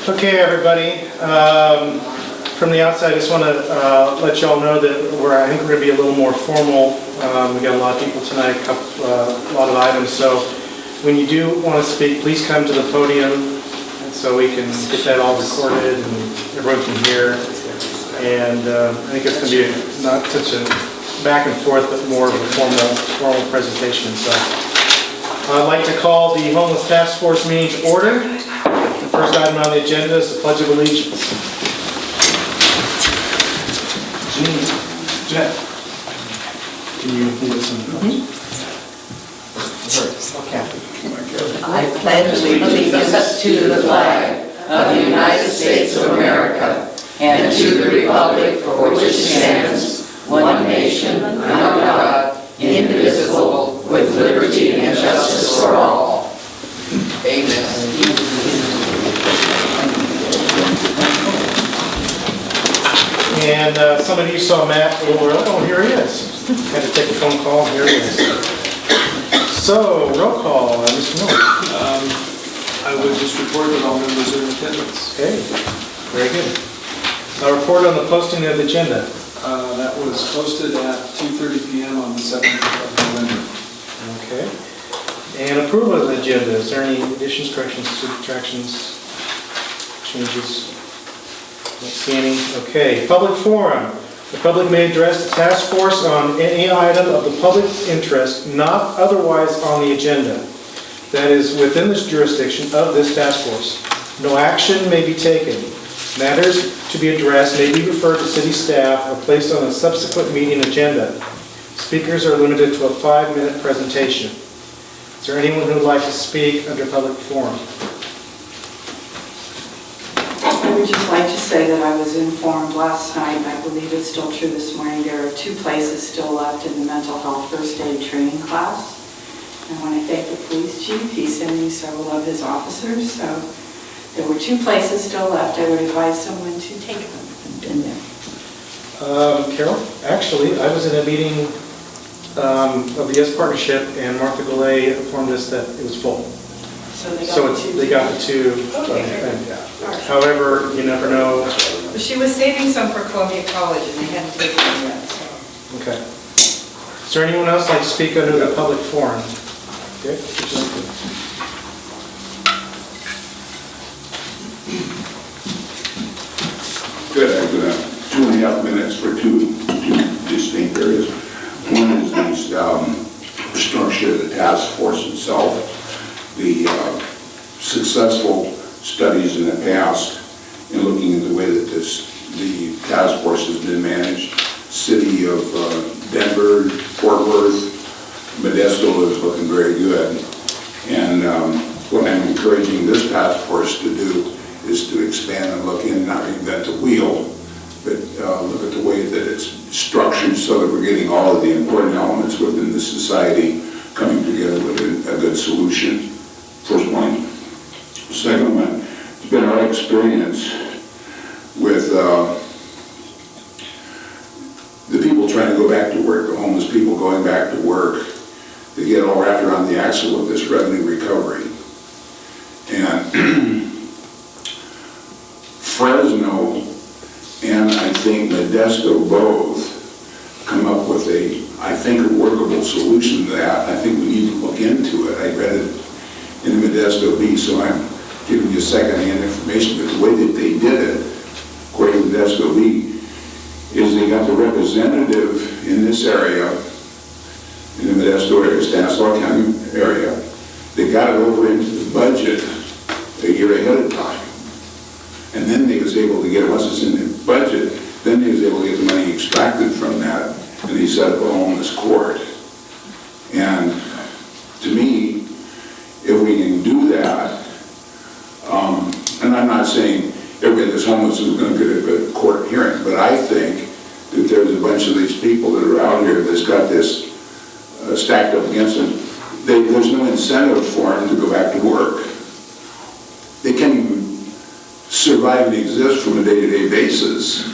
Okay, everybody. From the outside, I just want to let y'all know that I think we're going to be a little more formal. We got a lot of people tonight, a lot of items. So when you do want to speak, please come to the podium, and so we can get that all recorded and everyone can hear. And I think it's going to be not such a back and forth, but more of a formal presentation. So I'd like to call the Homeless Task Force meeting to order. The first item on the agenda is the Pledge of Allegiance. Jeanette, can you lead us in the pledge? I pledge allegiance to the flag of the United States of America and to the republic for which it stands, one nation, under God, indivisible, with liberty and justice for all. Amen. And some of you saw Matt a little early. Oh, here he is. Had to take a phone call. Here he is. So, roll call, Mr. Miller. I would just report that all members are in attendance. Okay, very good. A report on the posting of the agenda. That was posted at 2:30 p.m. on the 7th of November. Okay. And approval of the agenda. Is there any additions, corrections, subtractions, changes? Not see any. Okay. Public forum. The public may address the task force on any item of the public interest not otherwise on the agenda that is within this jurisdiction of this task force. No action may be taken. Matters to be addressed may be referred to city staff or placed on a subsequent meeting agenda. Speakers are limited to a 5-minute presentation. Is there anyone who would like to speak under public forum? I would just like to say that I was informed last night, and I believe it's still true this morning, there are 2 places still left in the mental health first aid training class. I want to thank the police chief. He sent me several of his officers, so there were 2 places still left. I would advise someone to take them. I've been there. Carol, actually, I was in a meeting of the S Partnership, and Martha Goulet informed us that it was full. So they got So the 2. they got the 2. Okay. Thing. However, you never know. But she was saving some for Columbia College, and they hadn't taken them yet. So. Okay. Is there anyone else like to speak under the public forum? Okay. Good. I've got 2.5 minutes for two distinct areas. One is the structure of the task force itself, the successful studies in the past in looking at the way that the task force has been managed. City of Denver, Fort Worth, Modesto is looking very good. And what I'm encouraging this task force to do is to expand and look in, not reinvent the wheel, but look at the way that it's structured so that we're getting all of the important elements within the society coming together with a good solution. First one. Second one, it's been our experience with the people trying to go back to work, the homeless people going back to work, they get all wrapped around the axle of this revenue recovery. And Fresno and I think Modesto both come up with I think, a workable solution to that. I think we need to look into it. I read it in the Modesto Bee, so I'm giving you second-hand information, but the way that they did it, according to Modesto Bee, is they got the representative in this area, in the Modesto area, Stanislaus County area, they got it over into the budget a year ahead of time. And then they was able to get it, once it's in the budget, then they was able to get the money extracted from that, and they set up a homeless court. And to me, if we can do that, and I'm not saying everybody that's homeless is going to get a good court hearing, but I think that there's a bunch of these people that are out here that's got this stacked up against them. There's no incentive for them to go back to work. They can't even survive and exist from a day-to-day basis.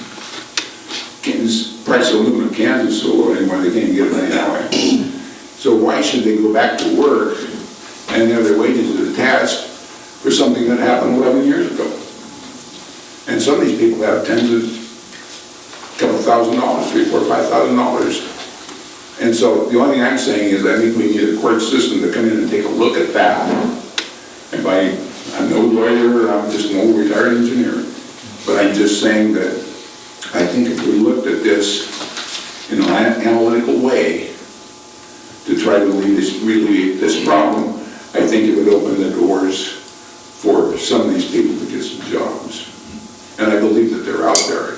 The price of aluminum cans is so low anymore, they can't get it anyway. So why should they go back to work and have their wages attached for something that happened 11 years ago? And some of these people have tens of, couple $1,000, $3,000, $4,000, $5,000. And so the only thing I'm saying is I think we need a court system to come in and take a look at that. And I'm no lawyer, I'm just an old retired engineer. But I'm just saying that I think if we looked at this in an analytical way to try to relieve this problem, I think it would open the doors for some of these people to get some jobs. And I believe that they're out there.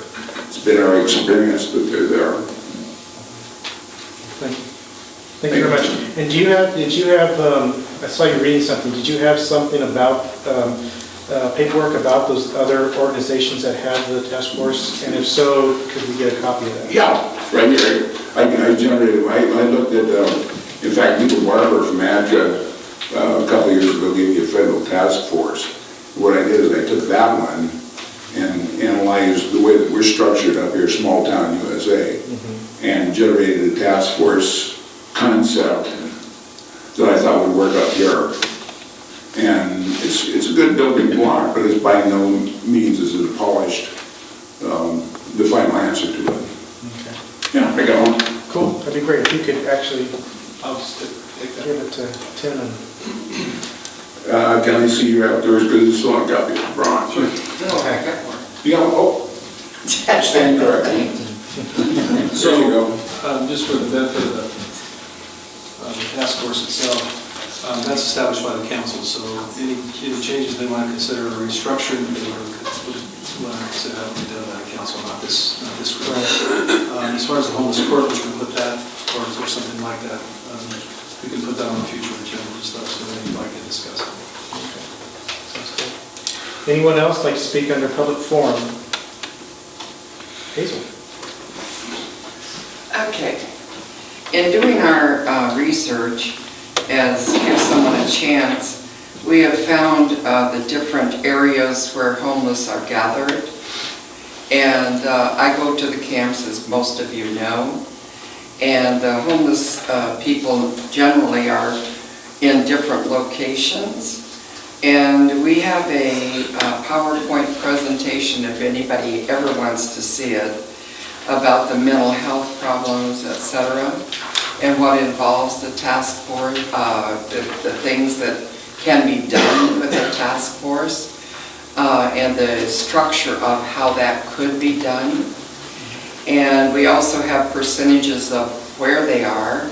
It's been our experience that they're there. Thank you very much. And did you have, I saw you reading something, did you have something about, paperwork about those other organizations that have the task force? And if so, could we get a copy of that? Yeah, right here. I generated, I looked at, in fact, Nico Barber from ADRA a couple of years ago gave me a federal task force. What I did is I took that one and analyzed the way that we're structured up here, small town USA, and generated a task force concept that I thought would work up here. And it's a good building block, but it's by no means is it a polished, the final answer to it. Okay. Yeah, I got one. Cool, that'd be great if you could actually I'll just take that. give it to Tim and... Can I see your outdoors, because it's still on copy of Ron. No, I got one. You got one? Oh, stand correctly. So, There you go. just for the benefit of the task force itself, that's established by the council, so any changes they want to consider or restructuring, they would want to consider having to be done by the council, not this group. As far as the homeless court, we can put that, or something like that, we can put that on the future agenda and stuff, so then you'd like to discuss it. Okay. Sounds good. Anyone else like to speak under public forum? Hazel? Okay. In doing our research, as give someone a chance, we have found the different areas where homeless are gathered. And I go to the camps, as most of you know. And the homeless people generally are in different locations. And we have a PowerPoint presentation, if anybody ever wants to see it, about the mental health problems, etc., and what involves the task force, the things that can be done with the task force, and the structure of how that could be done. And we also have percentages of where they are.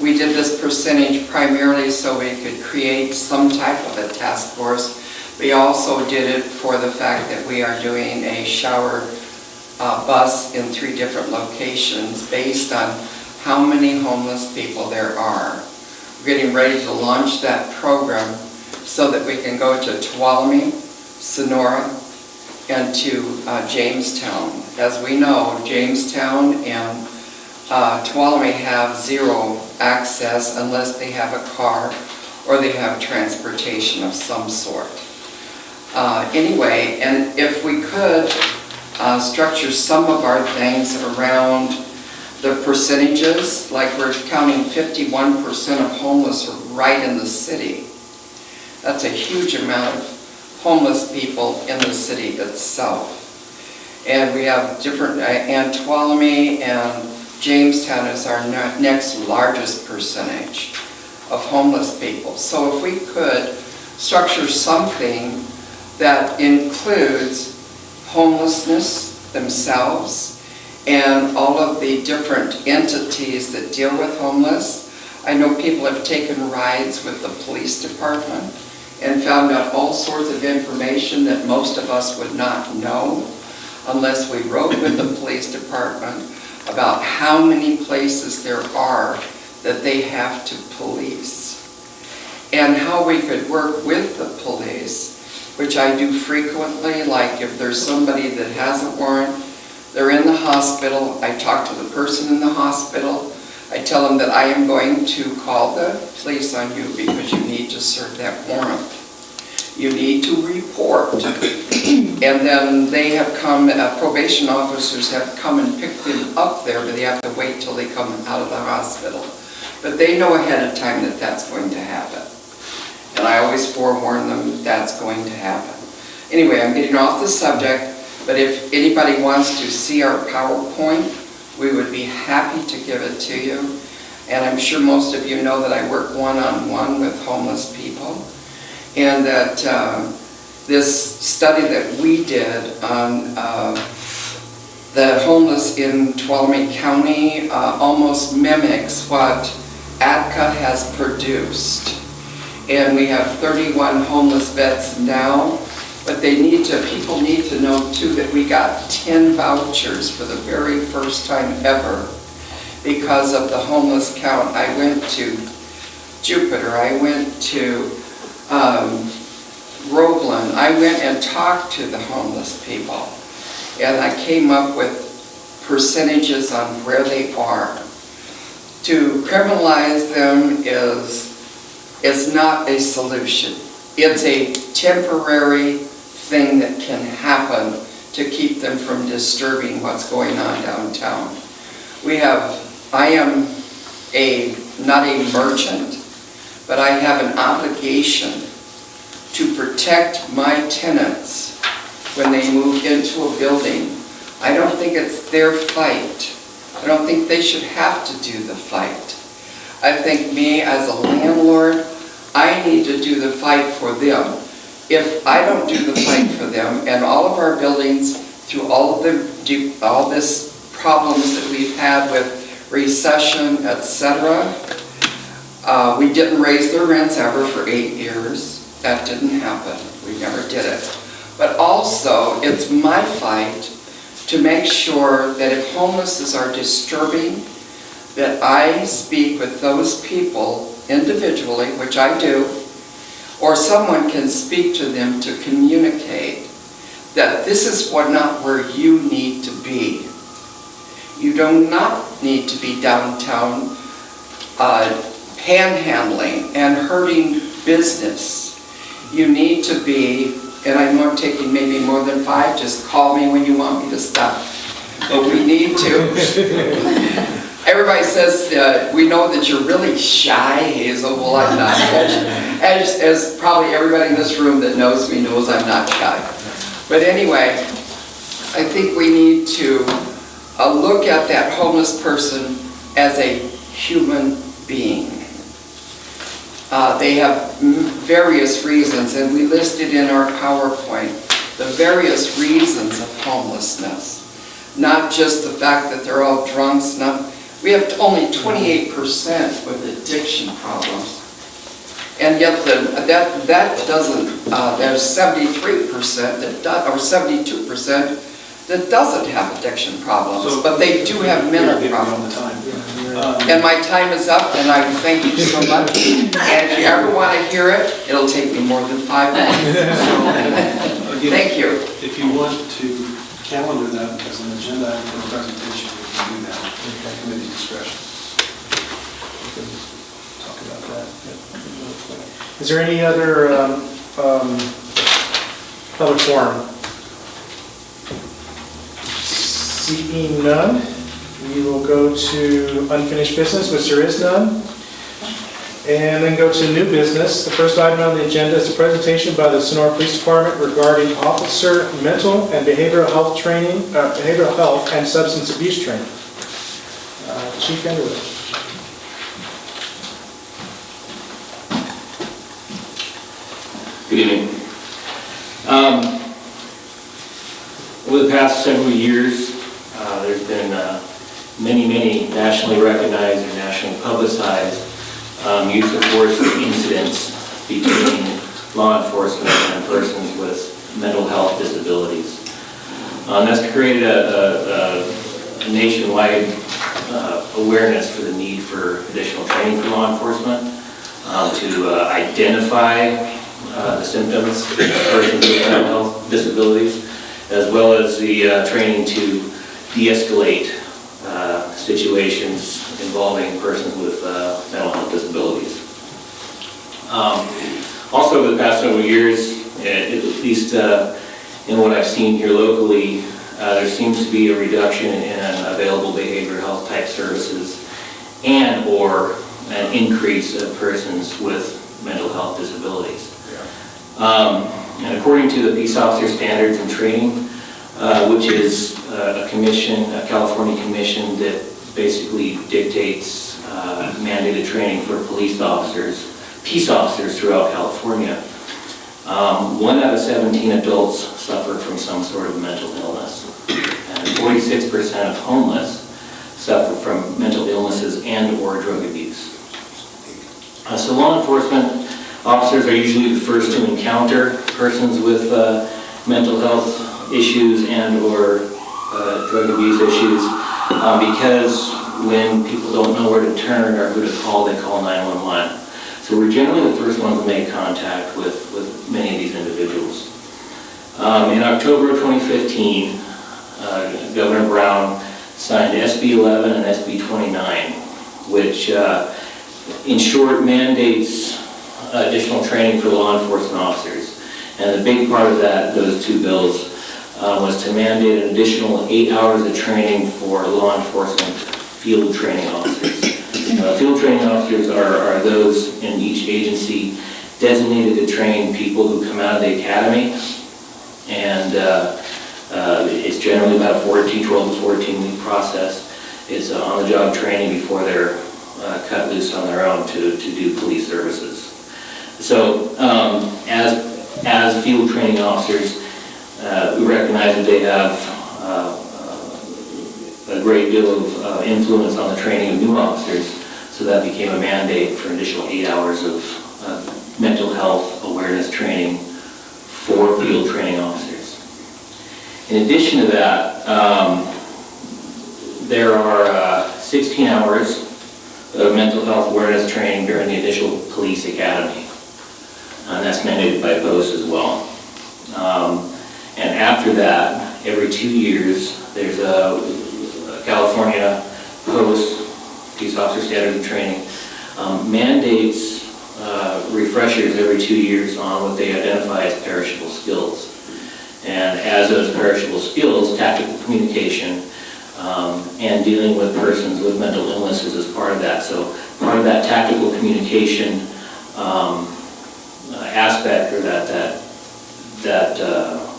We did this percentage primarily so we could create some type of a task force. We also did it for the fact that we are doing a shower bus in 3 different locations based on how many homeless people there are. We're getting ready to launch that program so that we can go to Tuolumne, Sonora, and to Jamestown. As we know, Jamestown and Tuolumne have 0 access unless they have a car or they have transportation of some sort. Anyway, and if we could structure some of our things around the percentages, like we're counting 51% of homeless are right in the city. That's a huge amount of homeless people in the city itself. And we have different, and Tuolumne and Jamestown is our next largest percentage of homeless people. So if we could structure something that includes homelessness themselves and all of the different entities that deal with homeless. I know people have taken rides with the police department and found out all sorts of information that most of us would not know unless we rode with the police department about how many places there are that they have to police and how we could work with the police, which I do frequently. Like if there's somebody that has a warrant, they're in the hospital, I talk to the person in the hospital, I tell them that I am going to call the police on you because you need to serve that warrant. You need to report. And then they have come, probation officers have come and picked them up there, but they have to wait till they come out of the hospital. But they know ahead of time that that's going to happen. And I always forewarn them that that's going to happen. Anyway, I'm getting off the subject. But if anybody wants to see our PowerPoint, we would be happy to give it to you. And I'm sure most of you know that I work one-on-one with homeless people. And that this study that we did on the homeless in Tuolumne County almost mimics what ADCA has produced. And we have 31 homeless vets now, but people need to know too that we got 10 vouchers for the very first time ever because of the homeless count. I went to Jupiter, I went to Groveland, I went and talked to the homeless people, and I came up with percentages on where they are. To criminalize them is not a solution. It's a temporary thing that can happen to keep them from disturbing what's going on downtown. I am not a merchant, but I have an obligation to protect my tenants when they move into a building. I don't think it's their fight. I don't think they should have to do the fight. I think me as a landlord, I need to do the fight for them. If I don't do the fight for them, and all of our buildings, through all this problems that we've had with recession, etc., we didn't raise their rents ever for 8 years. That didn't happen. We never did it. But also, it's my fight to make sure that if homelessness are disturbing, that I speak with those people individually, which I do, or someone can speak to them to communicate that this is not where you need to be. You do not need to be downtown panhandling and hurting business. You need to be, and I'm not taking maybe more than 5, just call me when you want me to stop. But we need to. Everybody says, we know that you're really shy, Hazel. Well, I'm not. As probably everybody in this room that knows me knows I'm not shy. But anyway, I think we need to look at that homeless person as a human being. They have various reasons, and we listed in our PowerPoint the various reasons of homelessness. Not just the fact that they're all drunks. We have only 28% with addiction problems. And yet that doesn't, there's 73% or 72% that doesn't have addiction problems, but they do have mental problems. And my time is up, and I thank you so much. And if you ever want to hear it, it'll take me more than 5 minutes. So, thank you. If you want to calendar that as an agenda item for a presentation, we can do that at committee discretion. We can talk about that. Is there any other public forum? Seeing none, we will go to unfinished business, which there is none, and then go to new business. The first item on the agenda is a presentation by the Sonora Police Department regarding officer mental and behavioral health training, behavioral health and substance abuse training. Chief Underwood. Good evening. Over the past several years, there's been many nationally recognized and nationally publicized use of force incidents between law enforcement and persons with mental health disabilities. That's created a nationwide awareness for the need for additional training for law enforcement to identify the symptoms of persons with mental health disabilities, as well as the training to de-escalate situations involving persons with mental health disabilities. Also, over the past several years, at least in what I've seen here locally, there seems to be a reduction in available behavioral health type services and/or an increase of persons with mental health disabilities. And according to the Peace Officer Standards and Training, which is a commission, a California commission that basically dictates mandated training for police officers, peace officers throughout California. 1 out of 17 adults suffer from some sort of mental illness, and 46% of homeless suffer from mental illnesses and or drug abuse. So law enforcement officers are usually the first to encounter persons with mental health issues and or drug abuse issues because when people don't know where to turn or who to call, they call 911. So we're generally the first ones to make contact with many of these individuals. In October of 2015, Governor Brown signed SB 11 and SB 29, which in short mandates additional training for law enforcement officers. And the big part of that, those two bills, was to mandate an additional 8 hours of training for law enforcement field training officers. Field training officers are those in each agency designated to train people who come out of the academy, and it's generally about a 12 to 14 week process. It's on-the-job training before they're cut loose on their own to do police services. So as field training officers, we recognize that they have a great deal of influence on the training of new officers, so that became a mandate for an additional 8 hours of mental health awareness training for field training officers. In addition to that, there are 16 hours of mental health awareness training during the initial police academy, and that's mandated by post as well. And after that, every 2 years, there's a California Post Peace Officer Standards of Training mandates refreshers every 2 years on what they identify as perishable skills. And as those perishable skills, tactical communication and dealing with persons with mental illnesses is part of that. So part of that tactical communication aspect, or that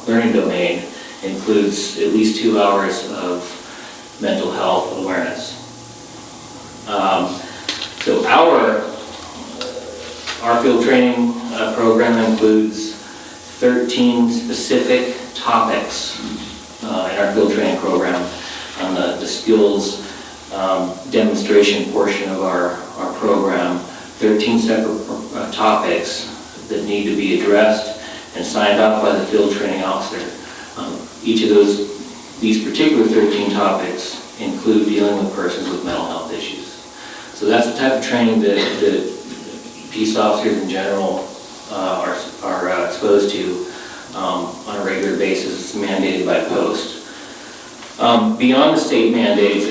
learning domain, includes at least 2 hours of mental health awareness. So our field training program includes 13 specific topics in our field training program on the skills demonstration portion of our program. 13 separate topics that need to be addressed and signed off by the field training officer. Each of these particular 13 topics include dealing with persons with mental health issues. So that's the type of training that peace officers in general are exposed to on a regular basis. It's mandated by post. Beyond the state mandates,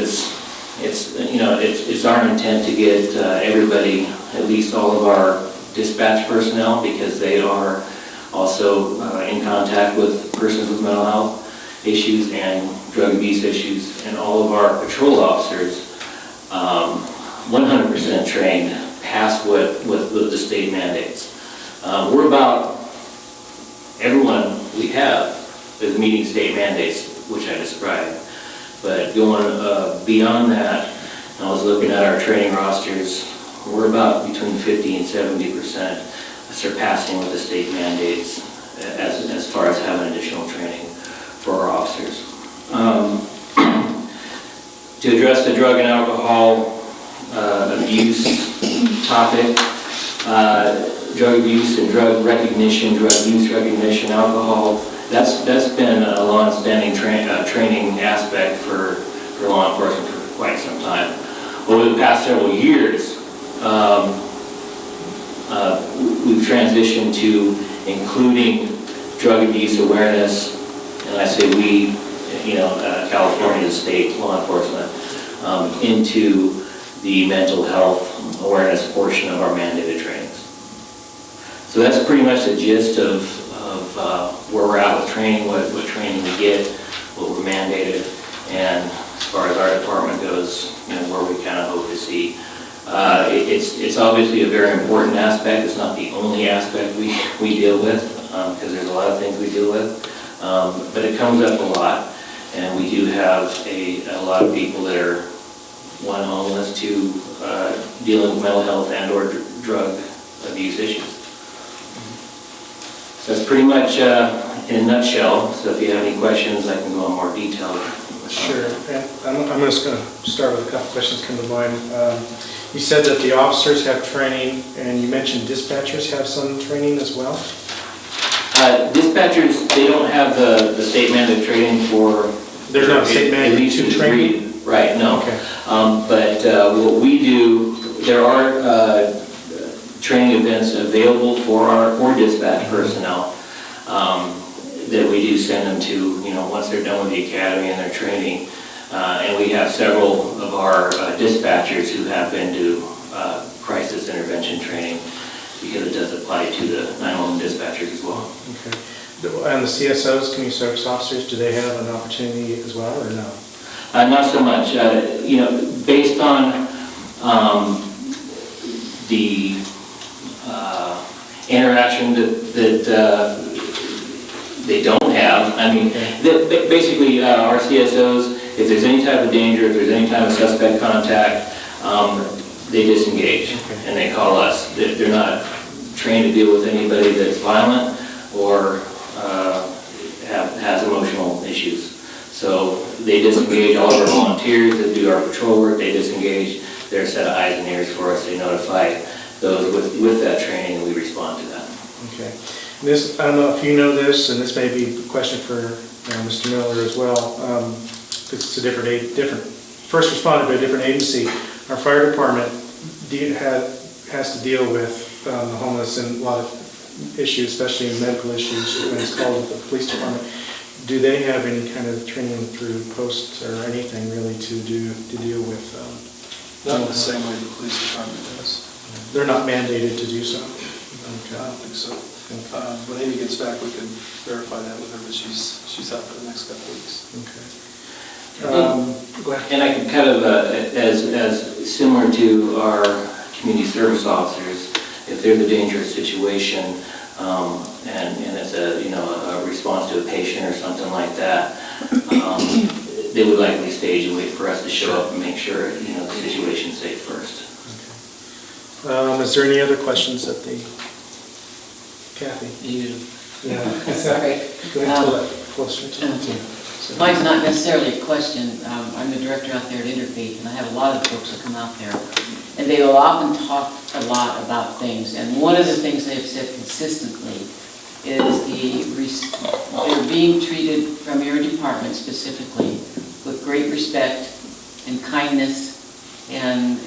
it's our intent to get everybody, at least all of our dispatch personnel, because they are also in contact with persons with mental health issues and drug abuse issues, and all of our patrol officers 100% trained past what the state mandates. We're about, everyone we have is meeting state mandates, which I described. But going beyond that, I was looking at our training rosters, we're about between 50 and 70% surpassing what the state mandates as far as having additional training for our officers. To address the drug and alcohol abuse topic, drug abuse and drug recognition, drug use recognition, alcohol, that's been a long-standing training aspect for law enforcement for quite some time. Over the past several years, we've transitioned to including drug abuse awareness, and I say we, California state law enforcement, into the mental health awareness portion of our mandated trainings. So that's pretty much the gist of where we're at with training, what training we get, what we're mandated, and as far as our department goes, where we kind of hope to see. It's obviously a very important aspect. It's not the only aspect we deal with, because there's a lot of things we deal with. But it comes up a lot, and we do have a lot of people that are, one, homeless, two, dealing with mental health and or drug abuse issues. So that's pretty much in a nutshell. So if you have any questions, I can go in more detail. Sure. And I'm just going to start with a couple questions come to mind. You said that the officers have training, and you mentioned dispatchers have some training as well? Dispatchers, they don't have the state mandated training for... There's not a state mandated to train? Right, no. Okay. But what we do, there are training events available for our dispatch personnel that we do send them to, once they're done with the academy and their training. And we have several of our dispatchers who have been to crisis intervention training, because it does apply to the 911 dispatchers as well. Okay. And the CSOs, community service officers, do they have an opportunity as well, or no? Not so much. Based on the interaction that they don't have. I mean, basically our CSOs, if there's any type of danger, if there's any type of suspect contact, they disengage and they call us. They're not trained to deal with anybody that's violent or has emotional issues. So they disengage. All of our volunteers that do our patrol work, they disengage. They're a set of eyes and ears for us. They notify those with that training, and we respond to that. Okay. This, I don't know if you know this, and this may be a question for Mr. Miller as well. It's a different first responder to a different agency. Our fire department has to deal with the homeless and a lot of issues, especially in medical issues when it's called with the police department. Do they have any kind of training through posts or anything really to deal with? Not in the same way the police department does. They're not mandated to do so? Okay. I don't think so. When Amy gets back, we can verify that with her, but she's out for the next couple of weeks. Okay. Go ahead. And I can kind of, as similar to our community service officers, if there's a dangerous situation and it's a response to a patient or something like that, they would likely stage and wait for us to show up and make sure the situation's safe first. Okay. Is there any other questions that Kathy? Yeah. Sorry. Go ahead, pull that closer to the team. Mine's not necessarily a question. I'm the director out there at Interfaith, and I have a lot of folks that come out there, and they will often talk a lot about things. And one of the things they've said consistently is they're being treated from your department specifically with great respect and kindness, and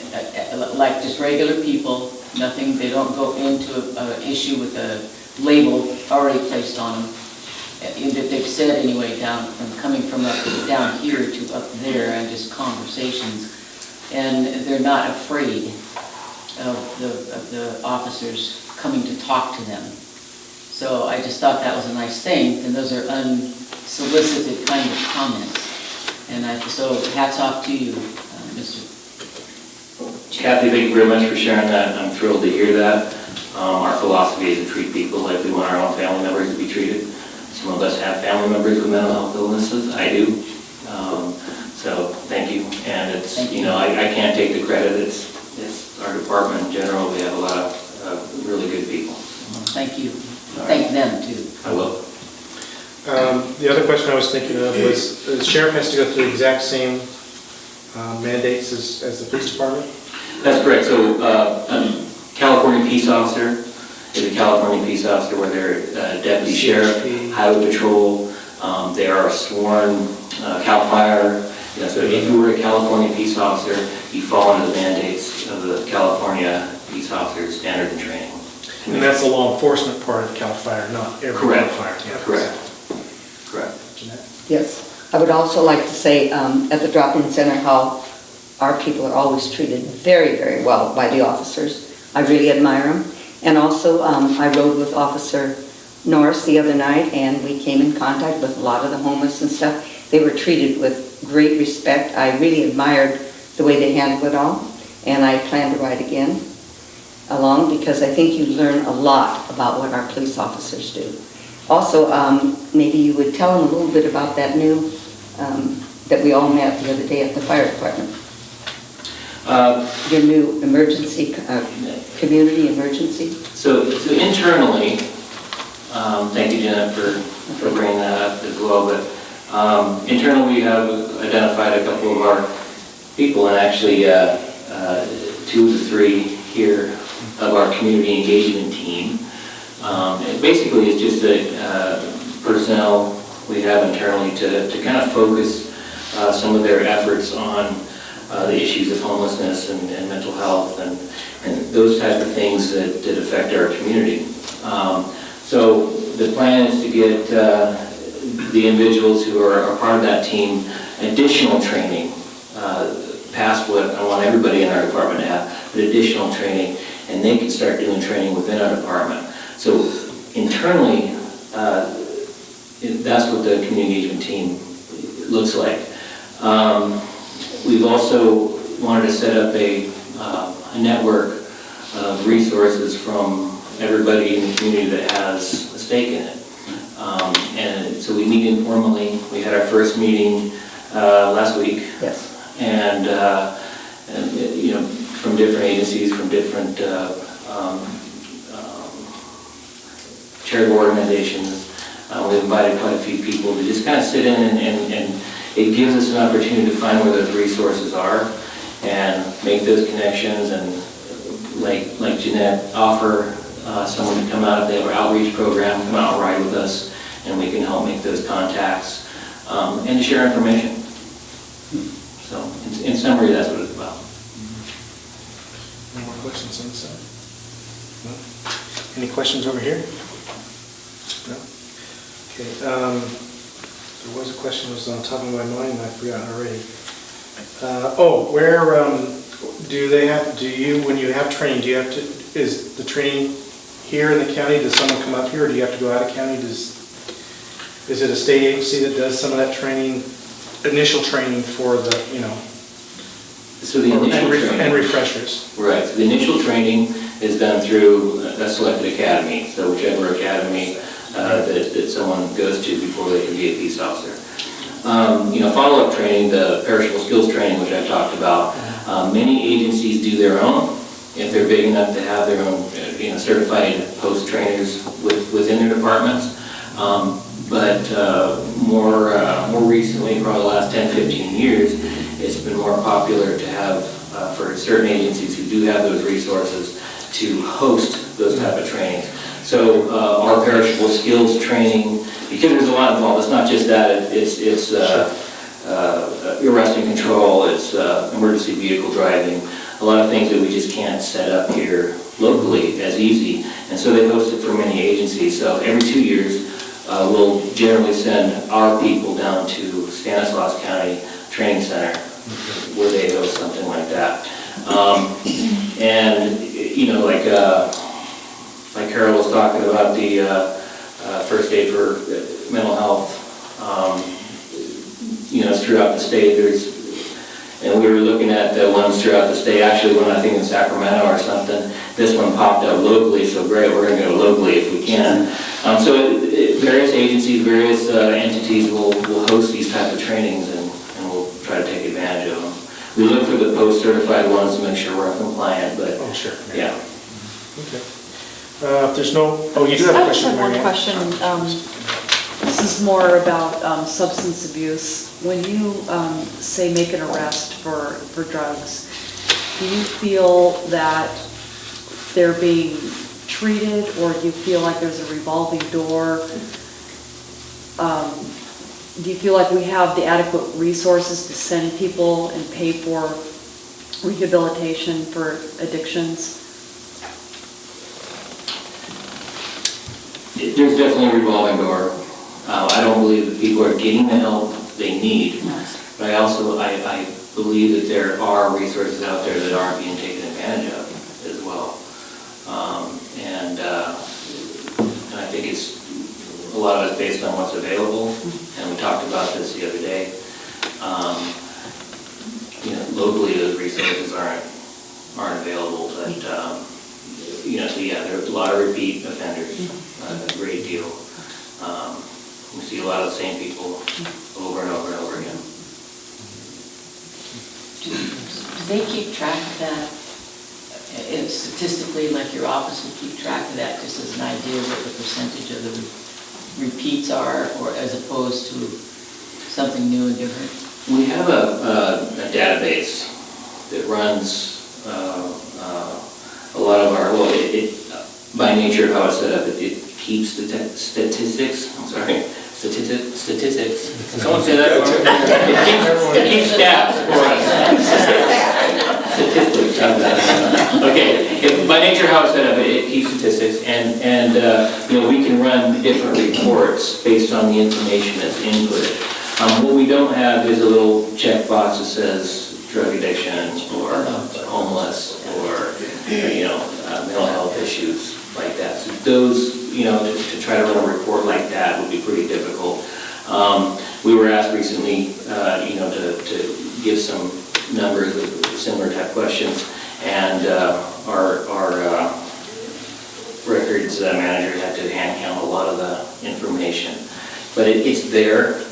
like just regular people. Nothing. They don't go into an issue with a label already placed on them. That they've said anyway, coming from down here to up there, and just conversations, and they're not afraid of the officers coming to talk to them. So I just thought that was a nice thing, and those are unsolicited kind of comments. And so hats off to you, Mr. Kathy, thank you very much for sharing that. I'm thrilled to hear that. Our philosophy is to treat people like we want our own family members to be treated. Some of us have family members with mental health illnesses. I do. So thank you. And it's, I can't take the credit. It's our department in general. We have a lot of really good people. Thank you. Thank them too. I will. The other question I was thinking of was, the sheriff has to go through the exact same mandates as the police department? That's correct. So California Peace Officer is a California Peace Officer, where they're deputy sheriff, highway patrol. They are a sworn CAL FIRE. So if you were a California Peace Officer, you fall under the mandates of the California Peace Officer Standard and Training. And that's the law enforcement part of CAL FIRE, not every Correct. CAL FIRE. Yeah. Correct. Jeanette? Yes, I would also like to say at the drop-in center how our people are always treated very, very well by the officers. I really admire them. And also, I rode with Officer Norris the other night, and we came in contact with a lot of the homeless and stuff. They were treated with great respect. I really admired the way they handled it all, and I plan to ride again along, because I think you learn a lot about what our police officers do. Also, maybe you would tell them a little bit about that new, that we all met the other day at the fire department. Your new emergency, community emergency. So internally, thank you, Janet, for bringing that up as well, but internally we have identified a couple of our people, and actually 2 of the 3 here of our community engagement team. It basically is just a personnel we have internally to kind of focus some of their efforts on the issues of homelessness and mental health and those type of things that affect our community. So the plan is to get the individuals who are a part of that team additional training, past what I want everybody in our department to have, but additional training, and they can start doing training within our department. So internally, that's what the community engagement team looks like. We've also wanted to set up a network of resources from everybody in the community that has a stake in it. And so we meet informally. We had our first meeting last week. Yes. And you know, from different agencies, from different charitable organizations. We've invited quite a few people to just kind of sit in, and it gives us an opportunity to find where those resources are and make those connections, and like Jeanette, offer someone to come out if they have an outreach program, come out and ride with us, and we can help make those contacts and to share information. So in summary, that's what it's about. Any more questions on this side? No? Any questions over here? No? Okay. There was a question that was on top of my mind and I've forgotten already. When you have training, is the training here in the county, does someone come up here, or do you have to go out of county? Is it a state agency that does some of that training, initial training for the, So the initial training and refreshers? Right. So the initial training is done through a selected academy. So whichever academy that someone goes to before they can be a peace officer. Follow-up training, the perishable skills training, which I talked about. Many agencies do their own if they're big enough to have their own, certified post trainers within their departments. But more recently, probably the last 10, 15 years, it's been more popular to have, for certain agencies who do have those resources, to host those type of trainings. So our perishable skills training, because there's a lot involved, it's not just that, it's arrest and control, it's emergency vehicle driving, a lot of things that we just can't set up here locally as easy, and so they host it for many agencies. So every 2 years, we'll generally send our people down to Stanislaus County Training Center, where they host something like that. Like Carol was talking about the first aid for mental health, throughout the state, and we were looking at the ones throughout the state, actually one I think in Sacramento or something. This one popped up locally, so great, we're going to go locally if we can. Various agencies, various entities will host these type of trainings, and we'll try to take advantage of them. We look for the post-certified ones to make sure we're compliant, but Oh, sure. yeah. Okay. If there's no, you do have a question, I Marianne? just have one question. This is more about substance abuse. When you say make an arrest for drugs, do you feel that they're being treated, or do you feel like there's a revolving door? Do you feel like we have the adequate resources to send people and pay for rehabilitation for addictions? There's definitely a revolving door. I don't believe that people are getting the help they need, but I believe that there are resources out there that aren't being taken advantage of as well. And I think a lot of it's based on what's available, and we talked about this the other day. Locally those resources aren't available, but there's a lot of repeat offenders, a great deal. over and over and over again. Do they keep track of that? Statistically, like your office will keep track of that, just as an idea what the percentage of the repeats are, or as opposed to something new and different? We have a database that runs a lot of our, well, by nature of how it's set up, it keeps the statistics, I'm sorry, statistics. Someone say that for me? It keeps stats for us. Statistics. Okay, by nature of how it's set up, it keeps statistics, and we can run different reports based on the information that's inputted. What we don't have is a little checkbox that says drug addiction or homeless or mental health issues like that. So those, to try to run a report like that would be pretty difficult. We were asked recently, to give some numbers with similar type questions, and our records manager had to hand count a lot of the information. But it's there.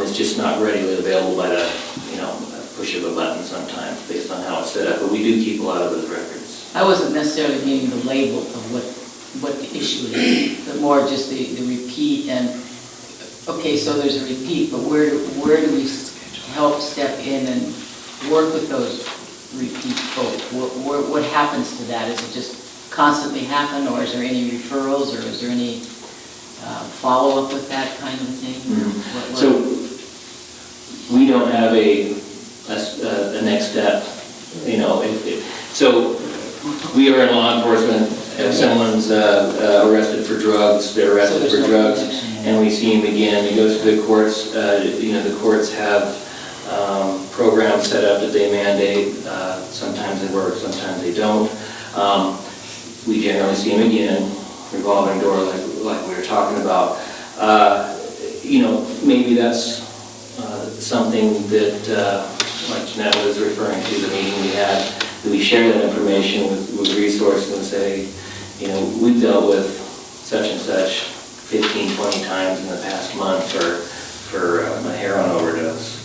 It's just not readily available by the, push of a button sometimes based on how it's set up. But we do keep a lot of those records. I wasn't necessarily meaning the label of what the issue is, but more just the repeat and, okay, so there's a repeat, but where do we help step in and work with those repeat folks? What happens to that? Is it just constantly happen, or is there any referrals, or is there any follow-up with that kind of thing? Mm-hmm. So we don't have a next step, so we are in law enforcement. If someone's arrested for drugs, they're arrested for drugs, and we see him again. He goes to the courts. The courts have programs set up that they mandate. Sometimes they work, sometimes they don't. We generally see him again, revolving door like we were talking about. Maybe that's something that, like Jeanette was referring to, the meeting we had, that we share that information with resources and say, we've dealt with such and such 15, 20 times in the past month for a heroin overdose.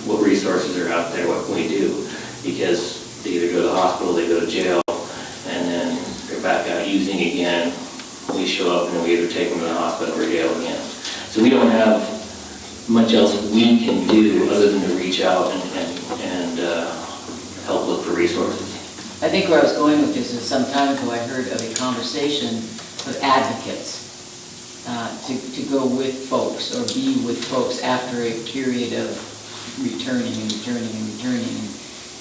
What resources are out there? What can we do? Because they either go to the hospital, they go to jail, and then they're back out using again. We show up and we either take them to the hospital or jail again. So we don't have much else we can do other than to reach out and help look for resources. I think where I was going with this is some time ago I heard of a conversation with advocates to go with folks or be with folks after a period of returning.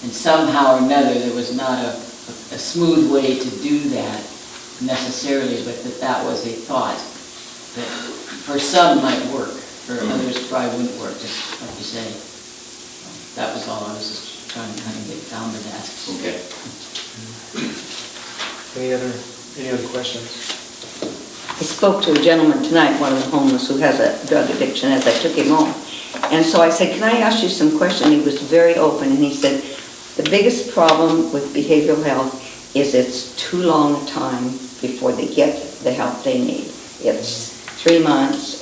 And somehow or another there was not a smooth way to do that necessarily, but that was a thought that for some might work, for others probably wouldn't work, just like you say. That was all I was just trying to kind of get down to that. Okay. Any other questions? I spoke to a gentleman tonight, one of the homeless, who has a drug addiction, as I took him home. And so I said, can I ask you some questions? He was very open, and he said, the biggest problem with behavioral health is it's too long a time before they get the help they need. It's 3 months,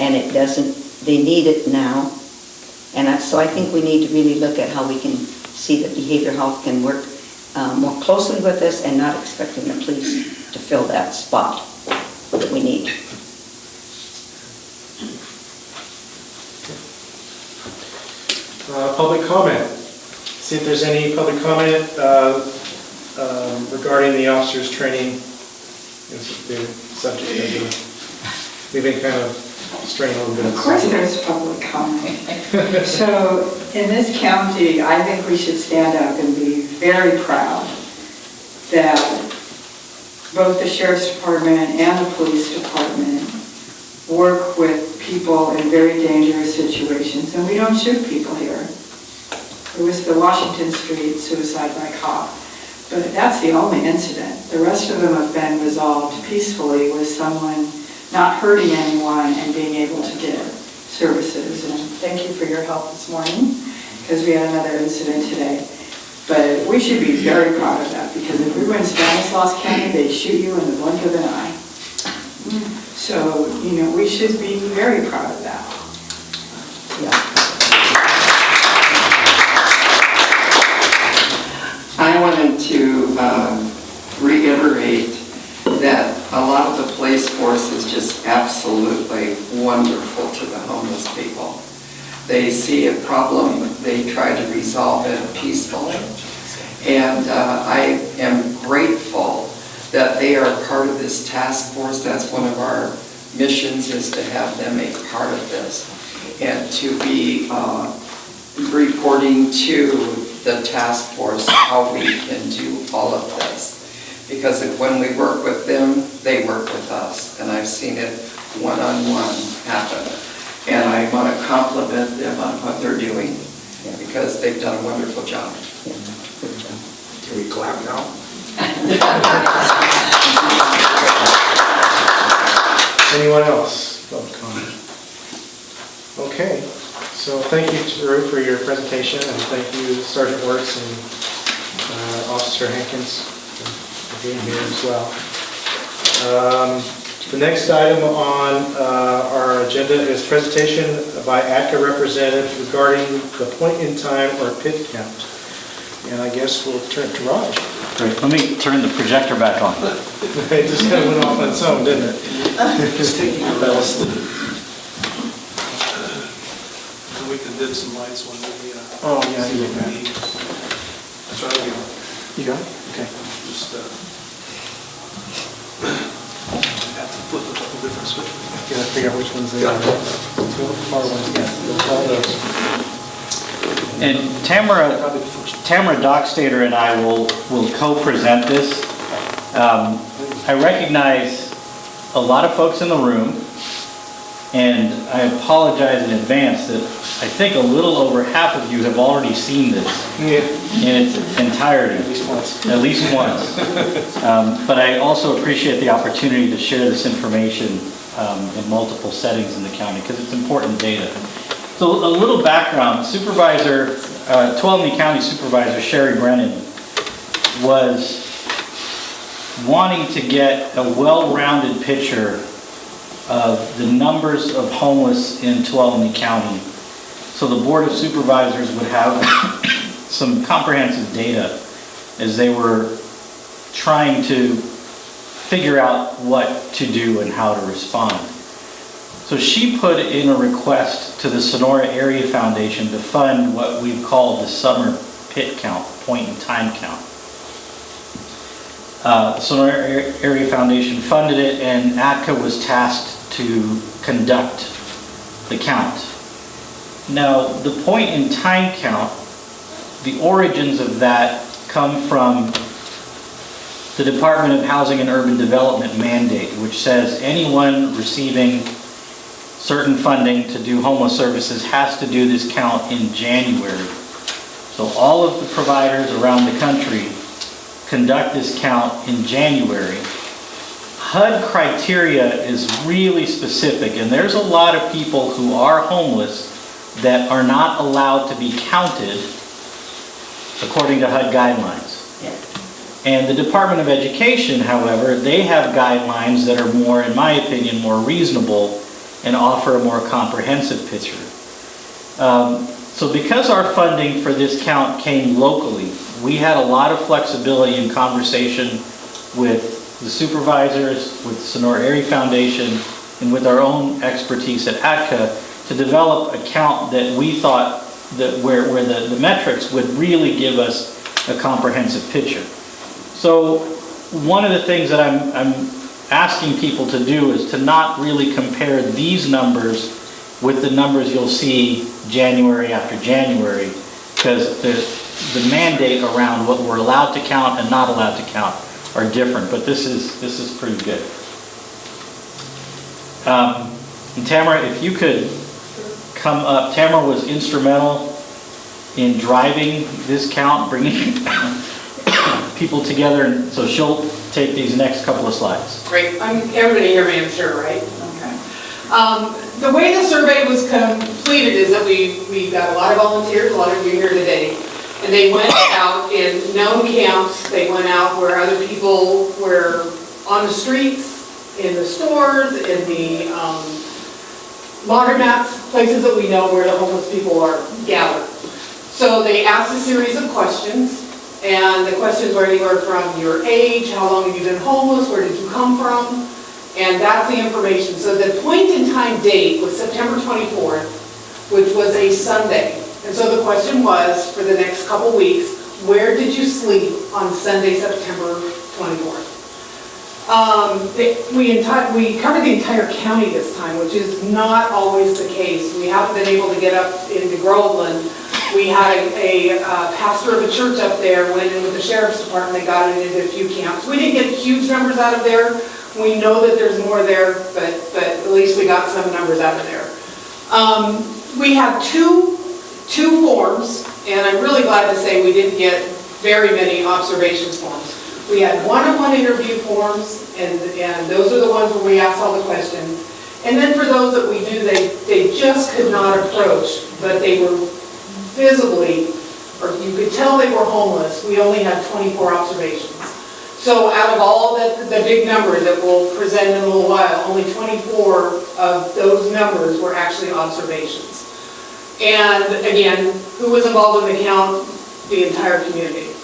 and it doesn't, they need it now. And so I think we need to really look at how we can see that behavioral health can work more closely with us and not expecting the police to fill that spot that we need. Public comment. See if there's any public comment regarding the officers' training. It's the subject we've been kind of straying a little bit. Of course there's public comment. So in this county, I think we should stand up and be very proud that both the Sheriff's Department and the Police Department work with people in very dangerous situations, and we don't shoot people here. It was the Washington Street suicide by cop, but that's the only incident. The rest of them have been resolved peacefully with someone not hurting anyone and being able to get services. And thank you for your help this morning, because we had another incident today. But we should be very proud of that, because if we were in Stanislaus County, they'd shoot you in the blink of an eye. So, we should be very proud of that. I wanted to reiterate that a lot of the police force is just absolutely wonderful to the homeless people. They see a problem, they try to resolve it peacefully. And I am grateful that they are part of this task force. That's one of our missions, is to have them a part of this and to be reporting to the task force how we can do all of this. Because when we work with them, they work with us. And I've seen it one-on-one happen. And I want to compliment them on what they're doing because they've done a wonderful job. Can we clap now? Anyone else? Public comment? Okay, so thank you, Drew, for your presentation, and thank you, Sergeant Wertz and Officer Hankins for being here as well. The next item on our agenda is presentation by ATCA representative regarding the point-in-time or pit count. And I guess we'll turn to Raj. Great. Let me turn the projector back on. It just kind of went off on its own, didn't it? Just taking your ballast. And we can dim some lights when we... Oh, yeah, see you what got we it. need. Try again. You got it? Okay. Just have to flip a couple different switches. You gotta figure out which ones they are. Two far ones, yeah. All those. And Tamara Dockstader and I will co-present this. I recognize a lot of folks in the room, and I apologize in advance that I think a little over half of you have already seen this in its entirety. At least once. At least once. But I also appreciate the opportunity to share this information in multiple settings in the county because it's important data. So a little background, Tuolumne County Supervisor Sherry Brennan was wanting to get a well-rounded picture of the numbers of homeless in Tuolumne County. So the Board of Supervisors would have some comprehensive data as they were trying to figure out what to do and how to respond. So she put in a request to the Sonora Area Foundation to fund what we've called the summer pit count, point-in-time count. The Sonora Area Foundation funded it, and ATCA was tasked to conduct the count. Now, the point-in-time count, the origins of that come from the Department of Housing and Urban Development mandate, which says anyone receiving certain funding to do homeless services has to do this count in January. So all of the providers around the country conduct this count in January. HUD criteria is really specific, and there's a lot of people who are homeless that are not allowed to be counted according to HUD guidelines. And the Department of Education, however, they have guidelines that are more, in my opinion, more reasonable and offer a more comprehensive picture. So because our funding for this count came locally, we had a lot of flexibility in conversation with the supervisors, with the Sonora Area Foundation, and with our own expertise at ATCA to develop a count that we thought that where the metrics would really give us a comprehensive picture. So one of the things that I'm asking people to do is to not really compare these numbers with the numbers you'll see January after January, because the mandate around what we're allowed to count and not allowed to count are different, but this is pretty good. And Tamara, if you could come up. Tamara was instrumental in driving this count, bringing people together, and so she'll take these next couple of slides. Great. Everybody hear me, I'm sure, right? Okay. The way the survey was completed is that we got a lot of volunteers, a lot of you here today, and they went out in known camps. They went out where other people were on the streets, in the stores, in the laundromats, places that we know where the homeless people are gathered. So they asked a series of questions, and the questions were anywhere from your age, how long have you been homeless, where did you come from, and that's the information. So the point in time date was September 24th, which was a Sunday. And so the question was, for the next couple weeks, where did you sleep on Sunday, September 24th? We covered the entire county this time, which is not always the case. We haven't been able to get up into Groveland. We had a pastor of a church up there, went in with the sheriff's department, they got it into a few camps. We didn't get huge numbers out of there. We know that there's more there, but at least we got some numbers out of there. We have two forms, and I'm really glad to say we didn't get very many observations forms. We had one-on-one interview forms, and those are the ones where we asked all the questions. And then for those that we knew they just could not approach, but they were visibly, or you could tell they were homeless, we only had 24 observations. So out of all the big numbers that we'll present in a little while, only 24 of those numbers were actually observations. And again, who was involved in the count? The entire community.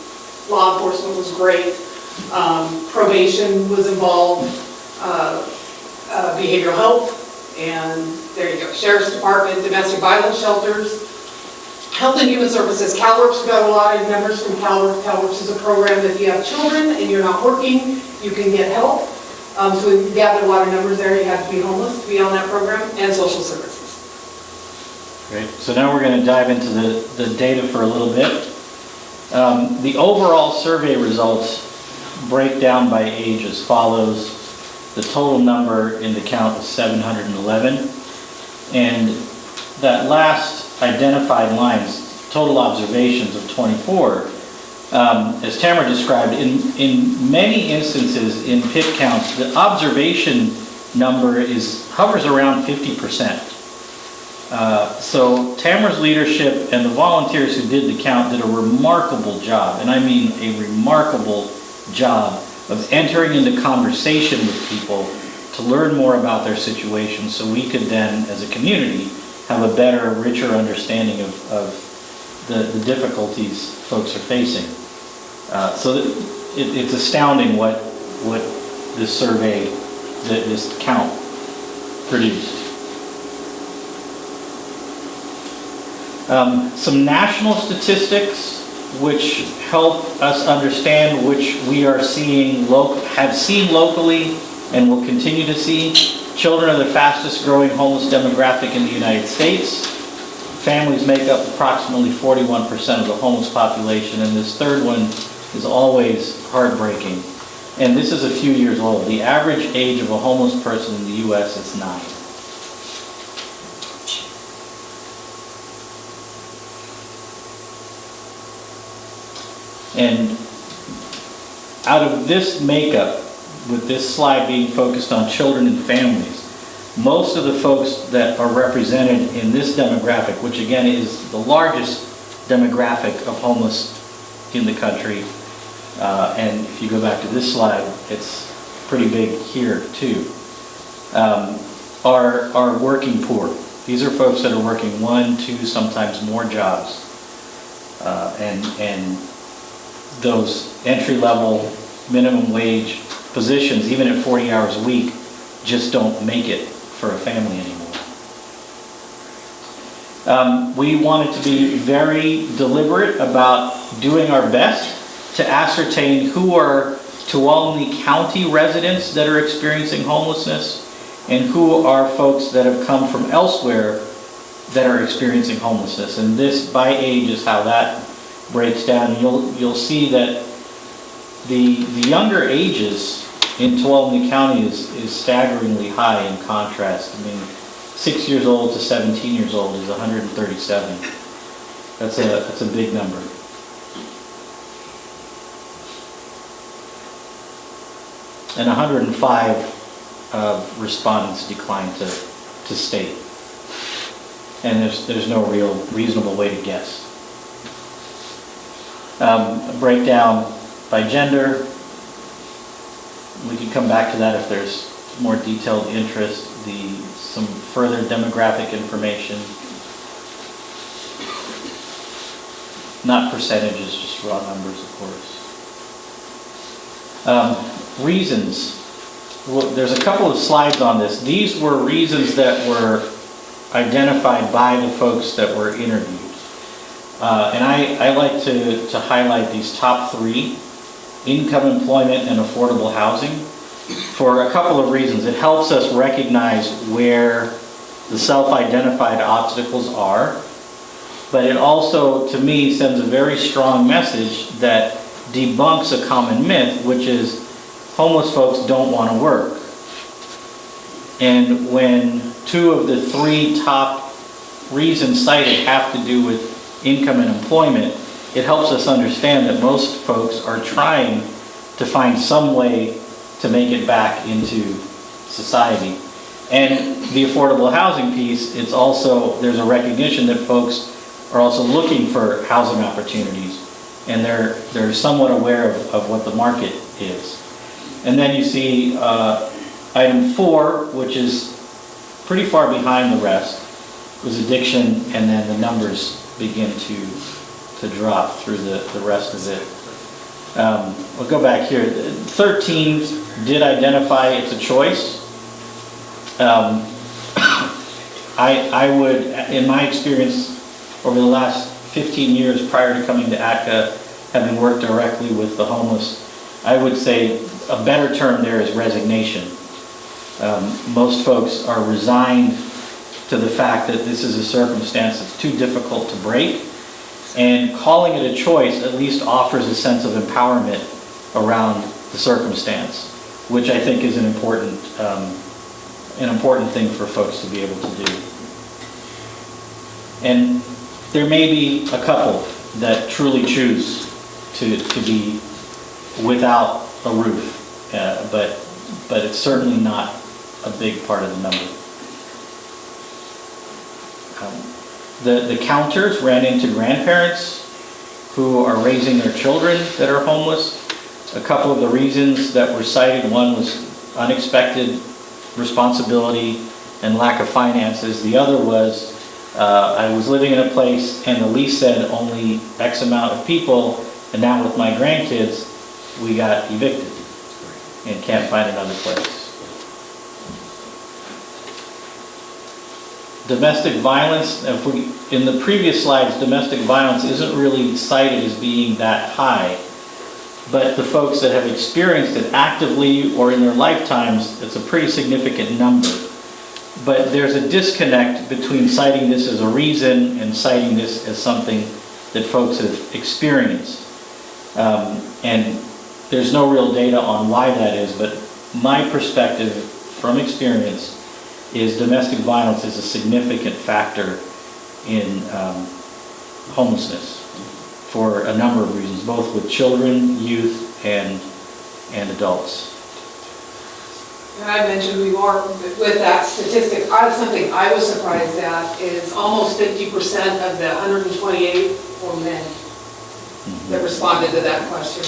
Law enforcement was great. Probation was involved. Behavioral health. And there you go. Sheriff's Department, domestic violence shelters. Health and Human Services. CalWORKS got a lot of members from CalWORKS. CalWORKS is a program that if you have children and you're not working, you can get help. So we gathered a lot of numbers there. You have to be homeless to be on that program. And social services. Great. So now we're going to dive into the data for a little bit. The overall survey results break down by age as follows. The total number in the count is 711. And that last identified lines, total observations of 24, as Tamara described, in many instances in PIT counts, the observation number hovers around 50%. So Tamara's leadership and the volunteers who did the count did a remarkable job, and I mean a remarkable job of entering into conversation with people to learn more about their situation so we could then, as a community, have a better, richer understanding of the difficulties folks are facing. So it's astounding what this survey, this count produced. Some national statistics which help us understand, which we are seeing, have seen locally and will continue to see. Children are the fastest growing homeless demographic in the United States. Families make up approximately 41% of the homeless population, and this third one is always heartbreaking. And this is a few years old. The average age of a homeless person in the U.S. is 9. And out of this makeup, with this slide being focused on children and families, most of the folks that are represented in this demographic, which again is the largest demographic of homeless in the country, and if you go back to this slide, it's pretty big here too, are working poor. These are folks that are working 1, 2, sometimes more jobs, and those entry-level minimum wage positions, even at 40 hours a week, just don't make it for a family anymore. We wanted to be very deliberate about doing our best to ascertain who are Tuolumne County residents that are experiencing homelessness and who are folks that have come from elsewhere that are experiencing homelessness. And this, by age, is how that breaks down. You'll see that the younger ages in Tuolumne County is staggeringly high in contrast. I mean, 6 years old to 17 years old is 137. That's a big number. And 105 respondents declined to state. And there's no real reasonable way to guess. A breakdown by gender. We can come back to that if there's more detailed interest, some further demographic information. Not percentages, just raw numbers, of course. Reasons. Well, there's a couple of slides on this. These were reasons that were identified by the folks that were interviewed. And I like to highlight these top 3: income, employment, and affordable housing, for a couple of reasons. It helps us recognize where the self-identified obstacles are, but it also, to me, sends a very strong message that debunks a common myth, which is homeless folks don't want to work. And when 2 of the 3 top reasons cited have to do with income and employment, it helps us understand that most folks are trying to find some way to make it back into society. And the affordable housing piece, there's a recognition that folks are also looking for housing opportunities, and they're somewhat aware of what the market is. And then you see item 4, which is pretty far behind the rest, was addiction, and then the numbers begin to drop through the rest of it. We'll go back here. 13 did identify it's a choice. I would, in my experience over the last 15 years prior to coming to ATCA, having worked directly with the homeless, I would say a better term there is resignation. Most folks are resigned to the fact that this is a circumstance that's too difficult to break, and calling it a choice at least offers a sense of empowerment around the circumstance, which I think is an important thing for folks to be able to do. And there may be a couple that truly choose to be without a roof, but it's certainly not a big part of the number. The counters ran into grandparents who are raising their children that are homeless. A couple of the reasons that were cited, one was unexpected responsibility and lack of finances. The other was, I was living in a place and the lease said only X amount of people, and now with my grandkids, we got evicted and can't find another place. Domestic violence, in the previous slides, domestic violence isn't really cited as being that high, but the folks that have experienced it actively or in their lifetimes, it's a pretty significant number. But there's a disconnect between citing this as a reason and citing this as something that folks have experienced. And there's no real data on why that is, but my perspective from experience is domestic violence is a significant factor in homelessness for a number of reasons, both with children, youth, and adults. And I mentioned before, with that statistic, something I was surprised at is almost 50% of the 128 were men that responded to that question.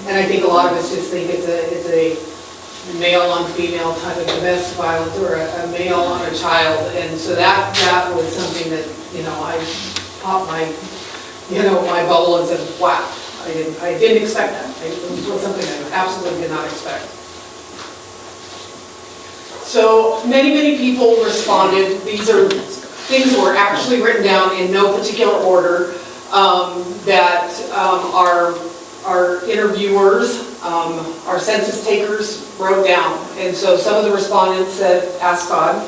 And I think a lot of us just think it's a male on female type of domestic violence, or a male on a child. And so that was something that, I popped my bubble and said, wow, I didn't expect that. It was something I absolutely did not expect. So many people responded. These are things that were actually written down in no particular order that our interviewers, our census takers wrote down. And so some of the respondents said, ask God.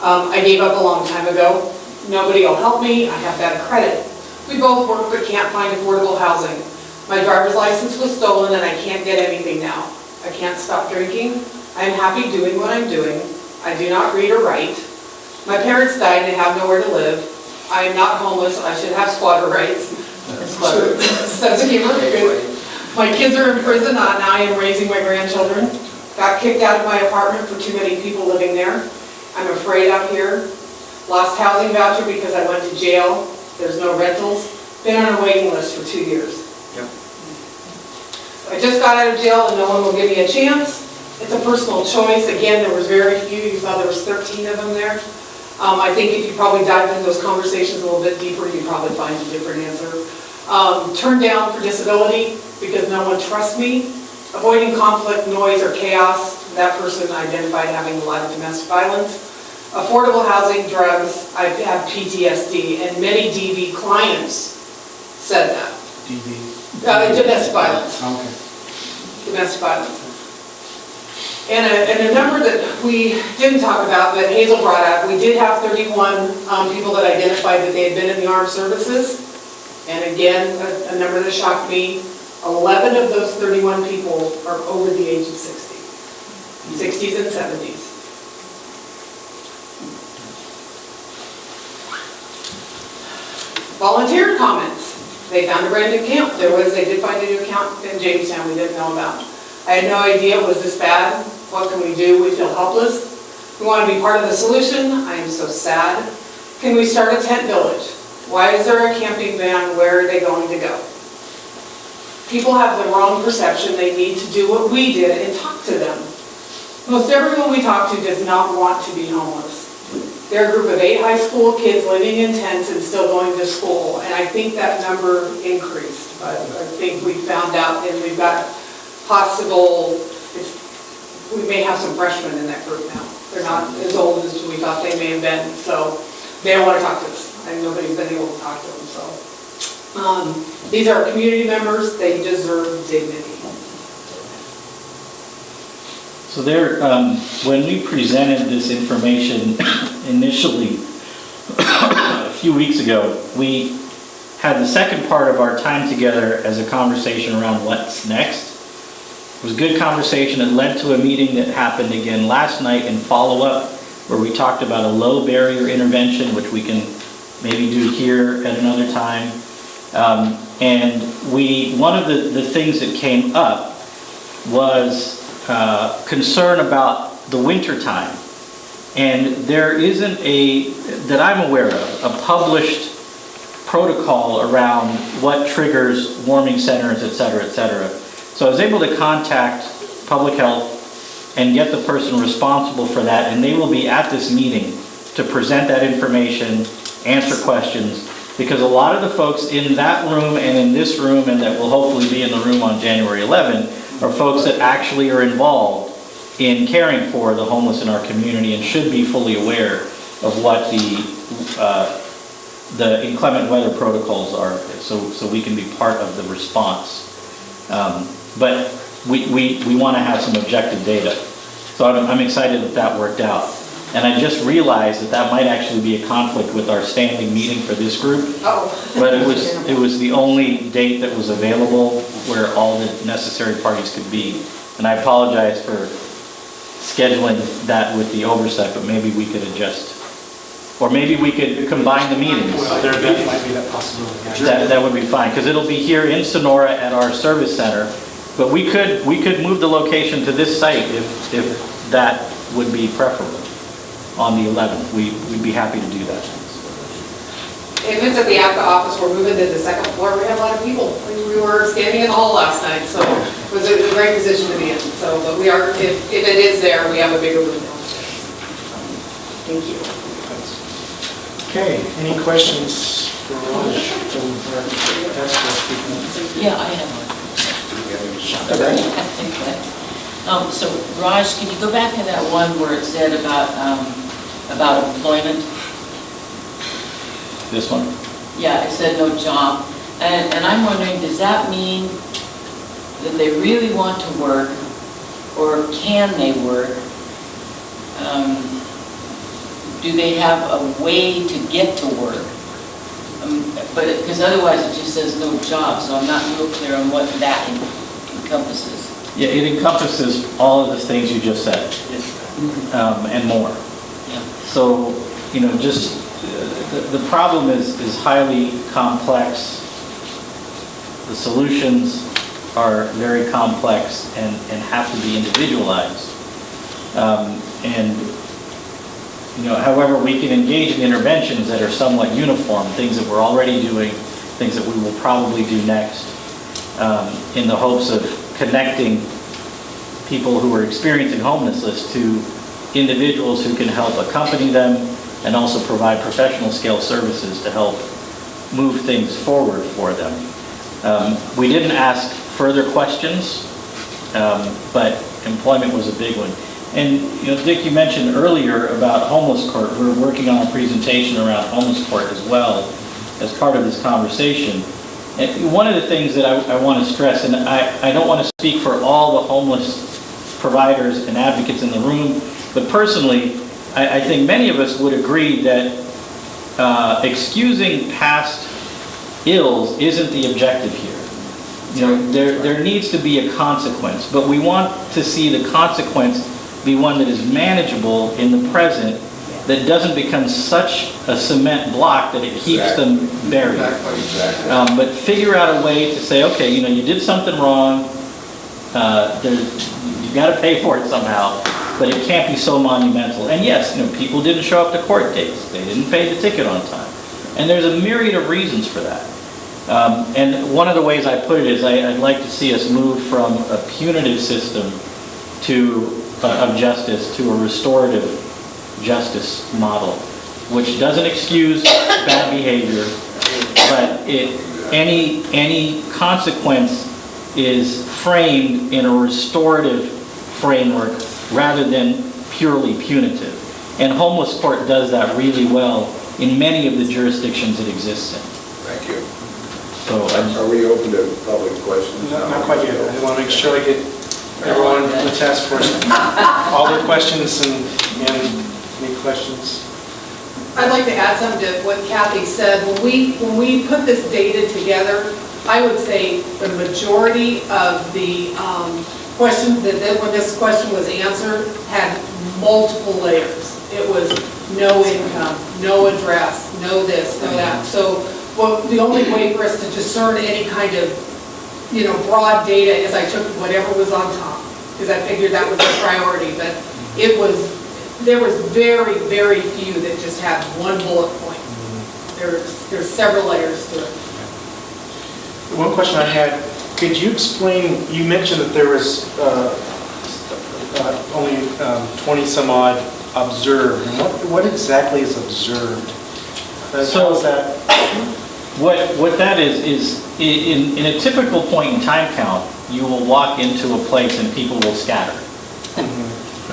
I gave up a long time ago. Nobody will help me. I have bad credit. We both work but can't find affordable housing. My driver's license was stolen and I can't get anything now. I can't stop drinking. I'm happy doing what I'm doing. I do not read or write. My parents died and I have nowhere to live. I am not homeless. I should have squatter rights. Sense of humor. My kids are in prison and I am raising my grandchildren. Got kicked out of my apartment for too many people living there. I'm afraid out here. Lost housing voucher because I went to jail. There's no rentals. Been on a waiting list for 2 years. Yep. I just got out of jail and no one will give me a chance. It's a personal choice. Again, there was very few. You saw there was 13 of them there. I think if you probably dived into those conversations a little bit deeper, you'd probably find a different answer. Turned down for disability because no one trusts me. Avoiding conflict, noise, or chaos. That person identified having a lot of domestic violence. Affordable housing, drugs, I have PTSD, and many DV clients said that. Domestic violence. Okay. Domestic violence. And a number that we didn't talk about, but Hazel brought up, we did have 31 people that identified that they had been in the armed services. And again, a number that shocked me, 11 of those 31 people are over the age of 60. 60s and 70s. Volunteer comments. They found a brand new camp. They did find a new camp in Jamestown we didn't know about. I had no idea it was this bad. What can we do? We feel helpless. We want to be part of the solution. I am so sad. Can we start a tent village? Why is there a camping van? Where are they going to go? People have the wrong perception. They need to do what we did and talk to them. Most everyone we talk to does not want to be homeless. They're a group of 8 high school kids living in tents and still going to school. And I think that number increased. But I think we found out, and we've got possible, we may have some freshmen in that group now. They're not as old as we thought they may have been. So they don't want to talk to us. And nobody's been able to talk to them. So these are community members. They deserve dignity. So there, when we presented this information initially a few weeks ago, we had the second part of our time together as a conversation around what's next. It was a good conversation. It led to a meeting that happened again last night in follow-up where we talked about a low barrier intervention, which we can maybe do here at another time. And one of the things that came up was concern about the winter time. And there isn't that I'm aware of, a published protocol around what triggers warming centers, et cetera, et cetera. So I was able to contact public health and get the person responsible for that, and they will be at this meeting to present that information, answer questions, because a lot of the folks in that room and in this room and that will hopefully be in the room on January 11 are folks that actually are involved in caring for the homeless in our community and should be fully aware of what the inclement weather protocols are, so we can be part of the response. But we want to have some objective data. So I'm excited that worked out. And I just realized that might actually be a conflict with our standing meeting for this group. Oh. But it was the only date that was available where all the necessary parties could be. And I apologize for scheduling that with the oversight, but maybe we could adjust. Or maybe we could combine the meetings. Well, there might be that possibility. That would be fine, because it'll be here in Sonora at our service center. But we could move the location to this site if that would be preferable on the 11th. We'd be happy to do that. If it's at the APCA office, we're moving to the second floor. We have a lot of people. We were standing in the hall last night, so it was a great position to be in. So, but we are, if it is there, we have a bigger room downstairs. Thank you. Okay, any questions for Raj from our task force people? Yeah, I have one. So Raj, can you go back to that one where it said about employment? This one? Yeah, it said no job. And I'm wondering, does that mean that they really want to work, or can they work? Do they have a way to get to work? But because otherwise it just says no job, so I'm not real clear on what that encompasses. Yeah, it encompasses all of the things you just said, and more. Yeah. So, just the problem is highly complex. The solutions are very complex and have to be individualized. However, we can engage in interventions that are somewhat uniform, things that we're already doing, things that we will probably do next, in the hopes of connecting people who are experiencing homelessness to individuals who can help accompany them and also provide professional scale services to help move things forward for them. We didn't ask further questions, but employment was a big one. And, you know, Dick, you mentioned earlier about homeless court. We're working on a presentation around homeless court as well as part of this conversation. And one of the things that I want to stress, and I don't want to speak for all the homeless providers and advocates in the room, but personally, I think many of us would agree that excusing past ills isn't the objective here. You know, there needs to be a consequence, but we want to see the consequence be one that is manageable in the present, that doesn't become such a cement block that it keeps them buried. Exactly. But figure out a way to say, okay, you know, you did something wrong, you got to pay for it somehow, but it can't be so monumental. And yes, you know, people didn't show up to court dates, they didn't pay the ticket on time, and there's a myriad of reasons for that. And one of the ways I put it is I'd like to see us move from a punitive system of justice to a restorative justice model, which doesn't excuse bad behavior, but any consequence is framed in a restorative framework rather than purely punitive. And homeless court does that really well in many of the jurisdictions it exists in. Thank you. So Are we open to public questions? Not quite yet. I want to make sure I get everyone in the task force, all their questions and any questions. I'd like to add something to what Kathy said. When we put this data together, I would say the majority of the questions that when this question was answered had multiple layers. It was no income, no address, no this, no that. So the only way for us to discern any kind of broad data is I took whatever was on top, because I figured that was a priority. But there was very, very few that just had one bullet point. There's several layers to it. One question I had, could you explain, you mentioned that there was only 20 some odd observed. And what exactly is observed? How is that? What that is in a typical point in time count, you will walk into a place and people will scatter.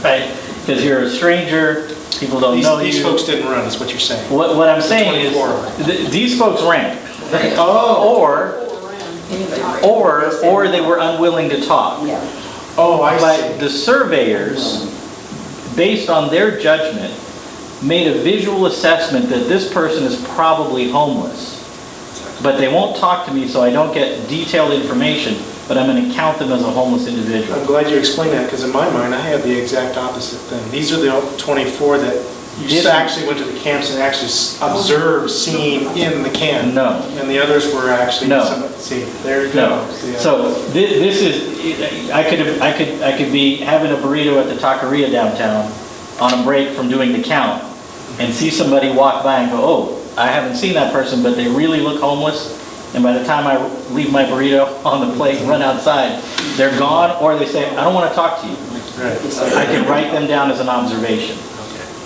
Right? Because you're a stranger, people don't know you. These folks didn't run, is what you're saying. What I'm saying is, these folks ran. Or they were unwilling to talk. Oh, I see. But the surveyors, based on their judgment, made a visual assessment that this person is probably homeless. But they won't talk to me, so I don't get detailed information, but I'm going to count them as a homeless individual. I'm glad you explained that, because in my mind, I had the exact opposite thing. These are the 24 that you actually went to the camps and actually observed, seen in the camp. No. And the others were actually, see, there you go. No. So this is, I could be having a burrito at the taqueria downtown on a break from doing the count and see somebody walk by and go, oh, I haven't seen that person, but they really look homeless. And by the time I leave my burrito on the plate and run outside, they're gone, or they say, I don't want to talk to you. Right. I can write them down as an observation.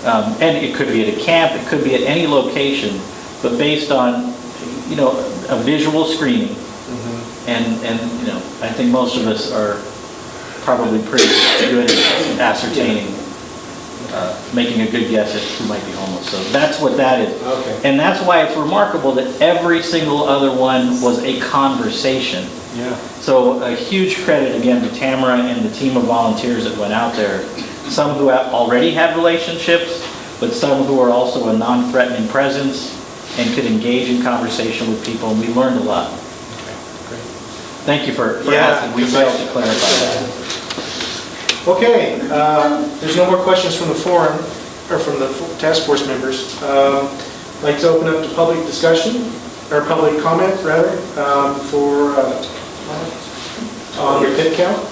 And it could be at a camp, it could be at any location, but based on, a visual screening. And I think most of us are probably pretty good at ascertaining, making a good guess at who might be homeless. So that's what that is. Okay. And that's why it's remarkable that every single other one was a conversation. Yeah. So a huge credit again to Tamara and the team of volunteers that went out there. Some who already had relationships, but some who are also a non-threatening presence and could engage in conversation with people, and we learned a lot. Okay, great. Thank you for asking. We failed to clarify that. Okay, there's no more questions from the forum, or from the task force members. I'd like to open up to public discussion, or public comment, rather, on the pit count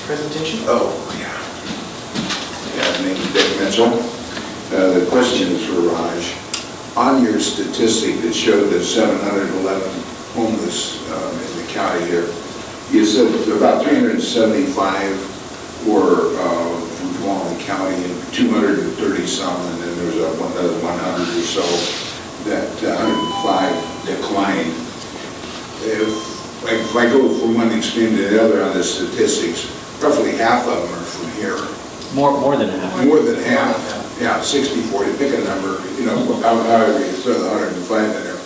presentation. Oh, yeah. Yeah, my name is Dick Mitchell. The question is for Raj. On your statistic that showed the 711 homeless in the county here, You said about 375 were from Tuolumne County and 230 some, and then there's another 100 or so that 105 declined. If I go from one extreme to the other on the statistics, roughly half of them are from here. More than half. More than half, yeah, 60-40, pick a number, however you throw the 105 in there.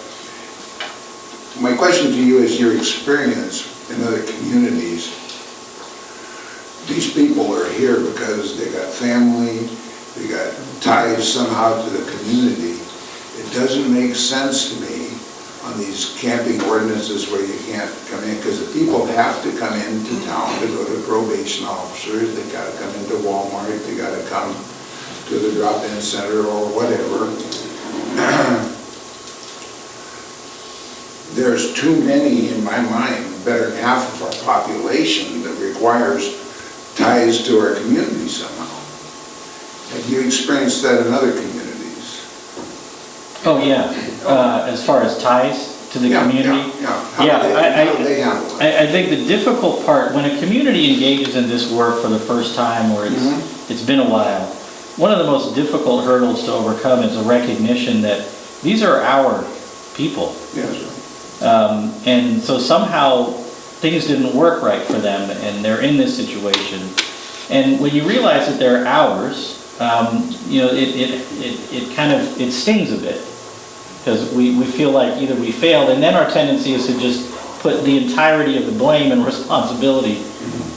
My question to you is your experience in other communities. These people are here because they got family, they got ties somehow to the community. It doesn't make sense to me on these camping ordinances where you can't come in, because the people have to come into town to go to probation officers, they gotta come into Walmart, they gotta come to the drop-in center or whatever. There's too many, in my mind, better than half of our population that requires ties to our community somehow. Have you experienced that in other communities? Oh, yeah, as far as ties to the community? How do they handle it? I think the difficult part, when a community engages in this work for the first time, or it's been a while, one of the most difficult hurdles to overcome is a recognition that these are our people. Yes. And so somehow things didn't work right for them, and they're in this situation. And when you realize that they're ours, it stings a bit, because we feel like either we failed, and then our tendency is to just put the entirety of the blame and responsibility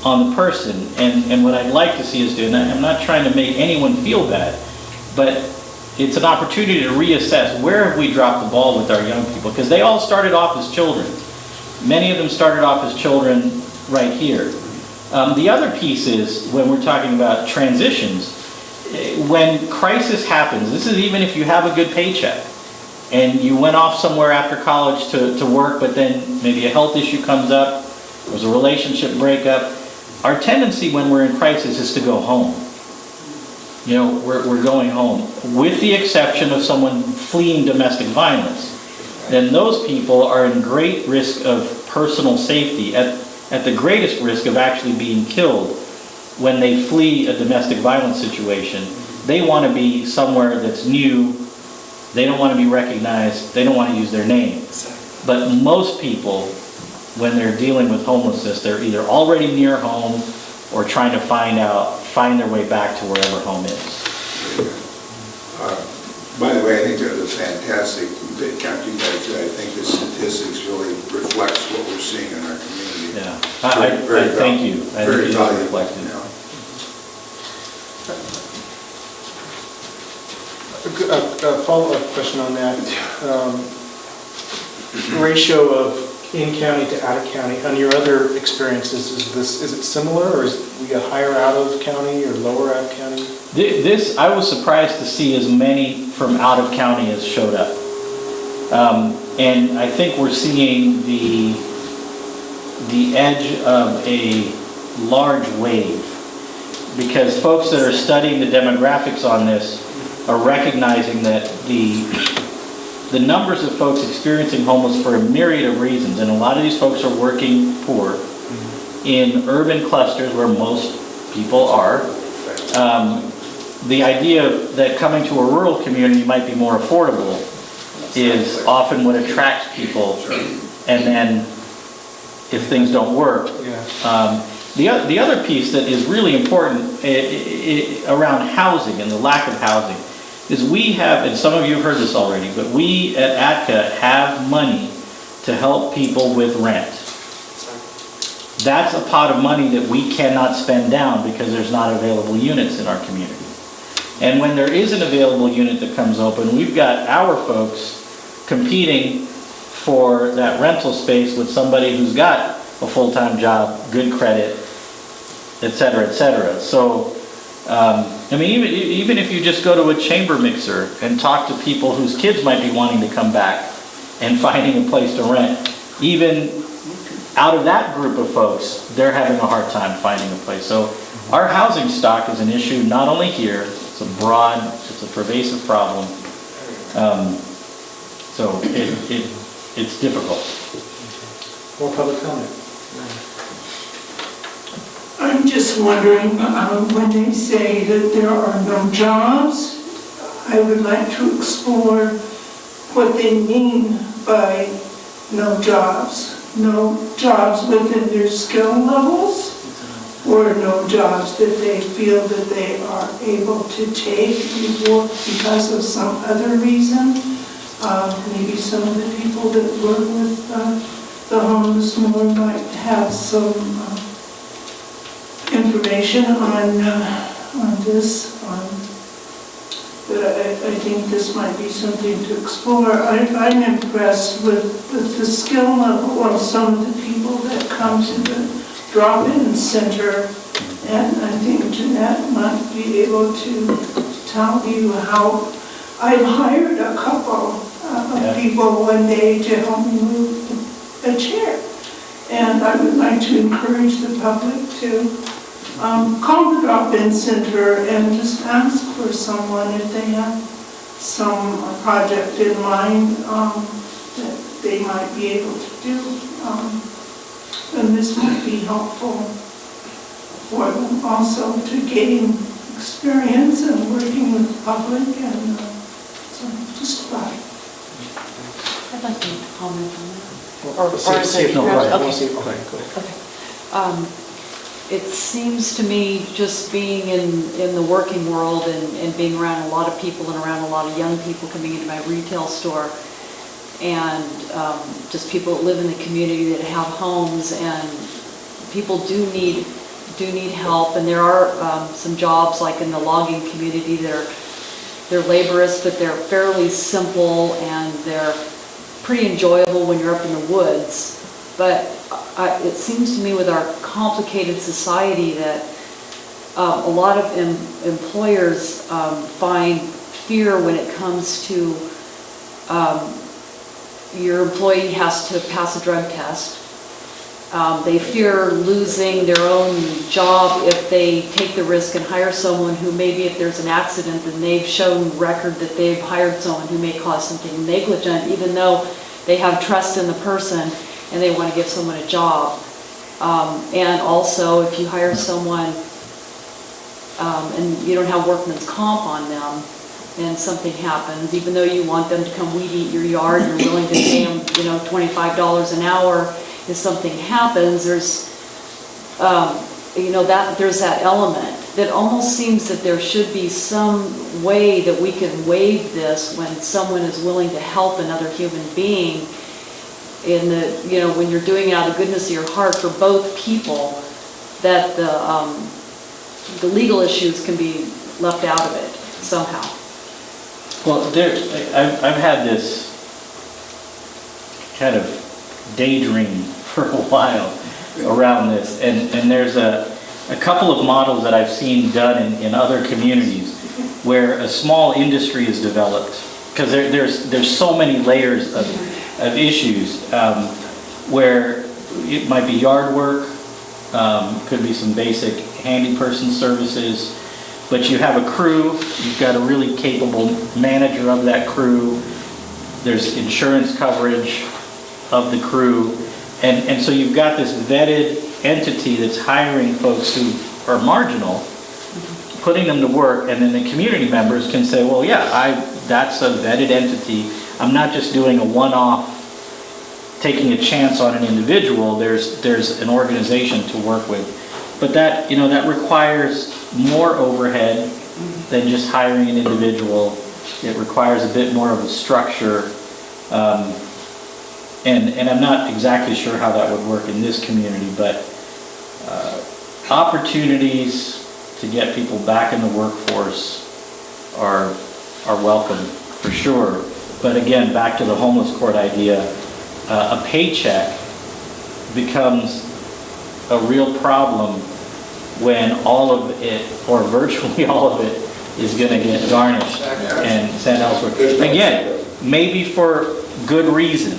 on the person. And what I'd like to see us do, and I'm not trying to make anyone feel bad, but it's an opportunity to reassess where have we dropped the ball with our young people, because they all started off as children. Many of them started off as children right here. The other piece is, when we're talking about transitions, when crisis happens, this is even if you have a good paycheck, and you went off somewhere after college to work, but then maybe a health issue comes up, there's a relationship breakup, our tendency when we're in crisis is to go home. We're going home, with the exception of someone fleeing domestic violence. Then those people are in great risk of personal safety, at the greatest risk of actually being killed when they flee a domestic violence situation. They want to be somewhere that's new, they don't want to be recognized, they don't want to use their name. But most people, when they're dealing with homelessness, they're either already near home or trying to find their way back to wherever home is. By the way, I think that was fantastic that Captain guys did. I think the statistics really reflects what we're seeing in our community. Yeah, I thank you. I think it is reflected. A follow-up question on that. Ratio of in-county to out-of-county, on your other experiences, is it similar, or is we got higher out-of-county or lower out-of-county? This, I was surprised to see as many from out-of-county as showed up. And I think we're seeing the edge of a large wave, because folks that are studying the demographics on this are recognizing that the numbers of folks experiencing homeless for a myriad of reasons, and a lot of these folks are working poor in urban clusters where most people are. The idea that coming to a rural community might be more affordable is often what attracts people, and then if things don't work. The other piece that is really important around housing and the lack of housing is we have, and some of you have heard this already, but we at ATCA have money to help people with rent. That's a pot of money that we cannot spend down because there's not available units in our community. And when there is an available unit that comes open, we've got our folks competing for that rental space with somebody who's got a full-time job, good credit, et cetera, et cetera. So, even if you just go to a chamber mixer and talk to people whose kids might be wanting to come back and finding a place to rent, even out of that group of folks, they're having a hard time finding a place. So our housing stock is an issue not only here, it's a pervasive problem. So it's difficult. More public comment. just wondering, when they say that there are no jobs, I would like to explore what they mean by no jobs. No jobs within their skill levels, or no jobs that they feel that they are able to take because of some other reason. Maybe some of the people that work with the homeless more might have some information on this. But I think this might be something to explore. I'm impressed with the skill level of some of the people that come to the drop-in center, and I think Jeanette might be able to tell you how I've hired a couple of people one day to help me move a chair. And I would like to encourage the public to call the drop-in center and just ask for someone if they have some project in mind that they might be able to do. And this might be helpful for them also to gain experience in working with the public, and so just about it. I'd like to comment on that. See if no, go ahead. We'll see. Okay, go ahead. Okay. It seems to me, just being in the working world and being around a lot of people and around a lot of young people coming into my retail store, and just people that live in the community that have homes, and people do need help. And there are some jobs like in the logging community that they're laborious, but they're fairly simple and they're pretty enjoyable when you're up in the woods. But it seems to me with our complicated society that a lot of employers find fear when it comes to your employee has to pass a drug test. They fear losing their own job if they take the risk and hire someone who maybe if there's an accident, then they've shown record that they've hired someone who may cause something negligent, even though they have trust in the person and they want to give someone a job. And also, if you hire someone and you don't have workman's comp on them, and something happens, even though you want them to come weed eat your yard, you're willing to pay them, $25 an hour. If something happens, there's, there's that element that almost seems that there should be some way that we can waive this when someone is willing to help another human being. In the, when you're doing it out of the goodness of your heart for both people, that the legal issues can be left out of it somehow. Well, I've had this kind of daydream for a while around this, and there's a couple of models that I've seen done in other communities where a small industry is developed, because there's so many layers of issues where it might be yard work, could be some basic handy person services, but you have a crew, you've got a really capable manager of that crew, there's insurance coverage of the crew, and so you've got this vetted entity that's hiring folks who are marginal, putting them to work, and then the community members can say, well, yeah, that's a vetted entity. I'm not just doing a one-off, taking a chance on an individual. There's an organization to work with. But that, that requires more overhead than just hiring an individual. It requires a bit more of a structure. And I'm not exactly sure how that would work in this community, but opportunities to get people back in the workforce are welcome, for sure. But again, back to the homeless court idea, a paycheck becomes a real problem when all of it, or virtually all of it, is going to get garnished and sent elsewhere. Again, maybe for good reason,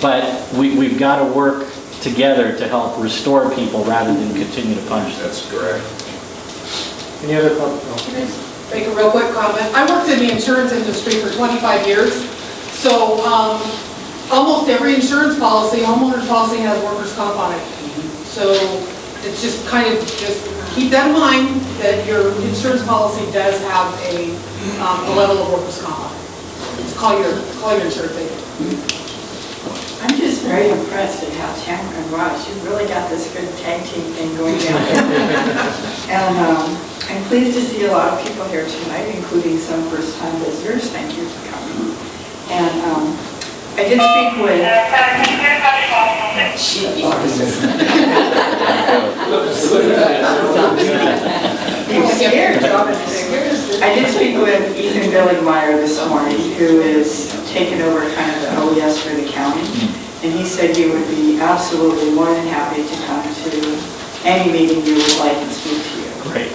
but we've got to work together to help restore people rather than continue to punish them. That's correct. Any other comments? Can I just make a real quick comment? I worked in the insurance industry for 25 years, so almost every insurance policy, homeowner's policy, has workers' comp on it. So It's just kind of, just keep that in mind, that your insurance policy does have a level of workers' comp. Just call your insurance agent. I'm just very impressed at how Tamara and Raj, you've really got this good tag team thing going down. And I'm pleased to see a lot of people here tonight, including some first-time visitors. Thank you for coming. And I did speak with... I did speak with Ethan Billigmeyer this morning, who is taking over kind of the OES for the county. And he said he would be absolutely more than happy to come to any meeting you would like and speak to you. Great.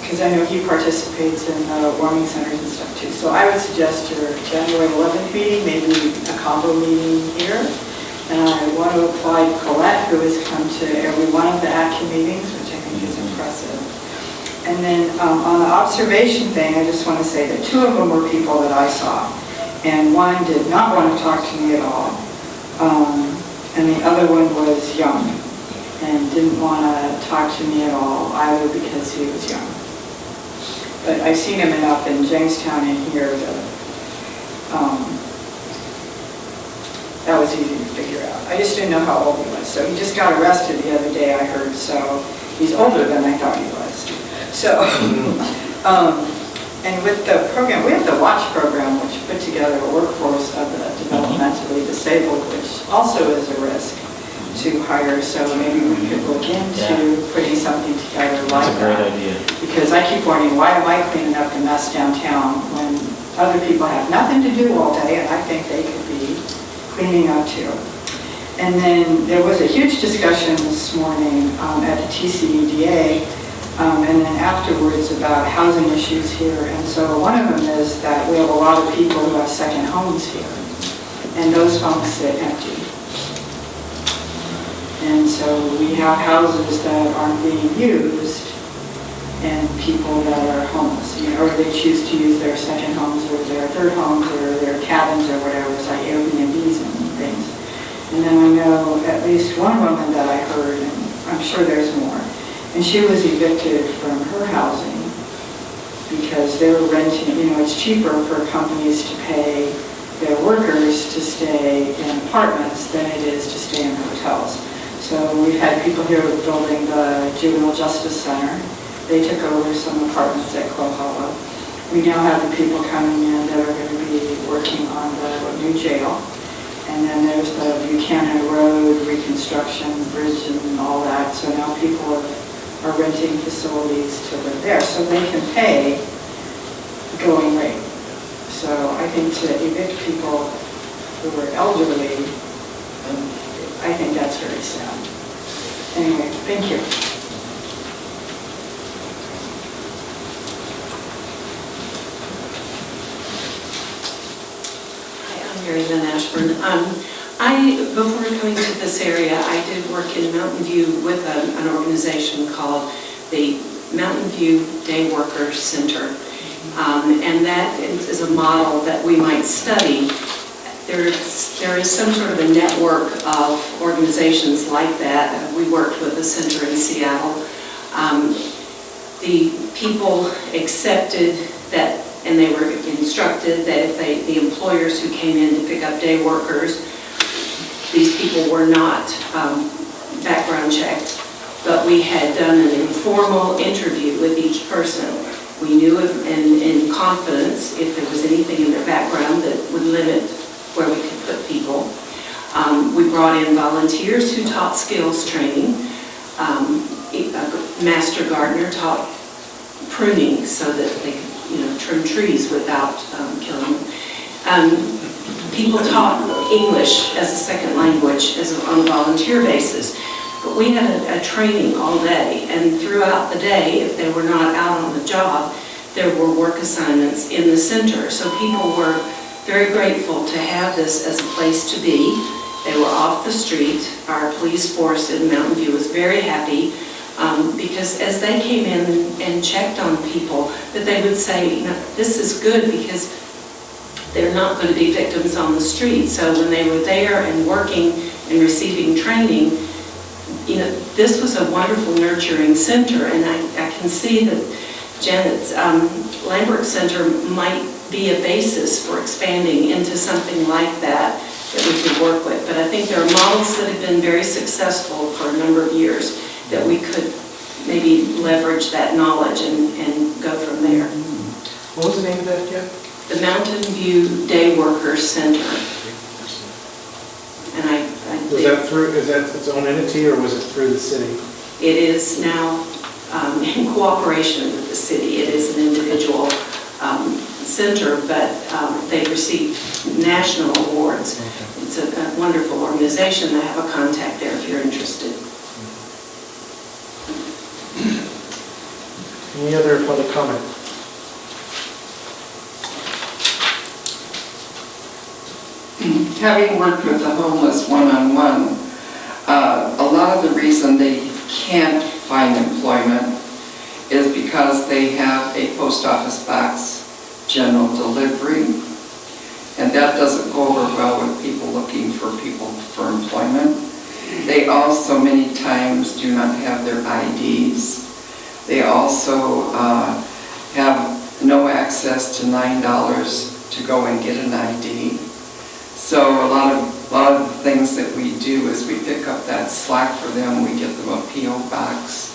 Because I know he participates in warming centers and stuff too. So I would suggest your January 11th meeting, maybe a combo meeting here. And I want to applaud Colette, who has come to every one of the ACCA meetings, which I think is impressive. And then on the observation thing, I just want to say that 2 of them were people that I saw. And one did not want to talk to me at all. And the other one was young and didn't want to talk to me at all either because he was young. But I've seen him enough in Jamestown and here that that was easy to figure out. I just didn't know how old he was. So he just got arrested the other day, I heard. So he's older than I thought he was. So, and with the program, we have the WATCH program, which put together a workforce of the developmentally disabled, which also is a risk to hire. So maybe we could look into putting something together like that. That's a great idea. Because I keep wondering, why am I cleaning up the mess downtown when other people have nothing to do all day, and I think they could be cleaning up too. And then there was a huge discussion this morning at the TCEDA, and then afterwards about housing issues here. And so one of them is that we have a lot of people who have second homes here, and those homes sit empty. And so we have houses that aren't being used, and people that are homeless, or they choose to use their second homes or their third homes or their cabins or whatever, it's like Airbnbs and things. And then I know at least one woman that I heard, and I'm sure there's more, and she was evicted from her housing because they were renting, it's cheaper for companies to pay their workers to stay in apartments than it is to stay in hotels. So we've had people here building the Juvenile Justice Center. They took over some apartments at Kohala. We now have the people coming in that are going to be working on the new jail. And then there's the Buchanan Road reconstruction, bridge and all that. So now people are renting facilities to live there so they can pay the going rate. So I think to evict people who are elderly, I think that's very sad. Anyway, thank you. Mary Lynn Ashburn. Before coming to this area, I did work in Mountain View with an organization called the Mountain View Day Worker Center. And that is a model that we might study. There is some sort of a network of organizations like that. We worked with a center in Seattle. The people accepted that, and they were instructed that if the employers who came in to pick up day workers, these people were not background checked, but we had done an informal interview with each person. We knew in confidence if there was anything in their background that would limit where we could put people. We brought in volunteers who taught skills training. A master gardener taught pruning so that they could trim trees without killing them. People taught English as a second language on a volunteer basis. But we had a training all day, and throughout the day, if they were not out on the job, there were work assignments in the center. So people were very grateful to have this as a place to be. They were off the street. Our police force in Mountain View was very happy because as they came in and checked on people, that they would say, this is good because they're not going to be victims on the street. So when they were there and working and receiving training, you know, this was a wonderful nurturing center, and I can see that Janet's Lambert Center might be a basis for expanding into something like that we could work with. But I think there are models that have been very successful for a number of years that we could maybe leverage that knowledge and go from there. What was the name of that again? The Mountain View Day Workers Center. And I Was that through, is that its own entity or was it through the city? It is now in cooperation with the city. It is an individual center, but they've received national awards. Okay. It's a wonderful organization. I have a contact there if you're interested. Any other public comment? Having worked with the homeless one-on-one, a lot of the reason they can't find employment is because they have a post office box general delivery, and that doesn't go over well with people looking for employment. They also many times do not have their IDs. They also have no access to $9 to go and get an ID. So a lot of the things that we do is we pick up that slack for them. We get them a P.O. box.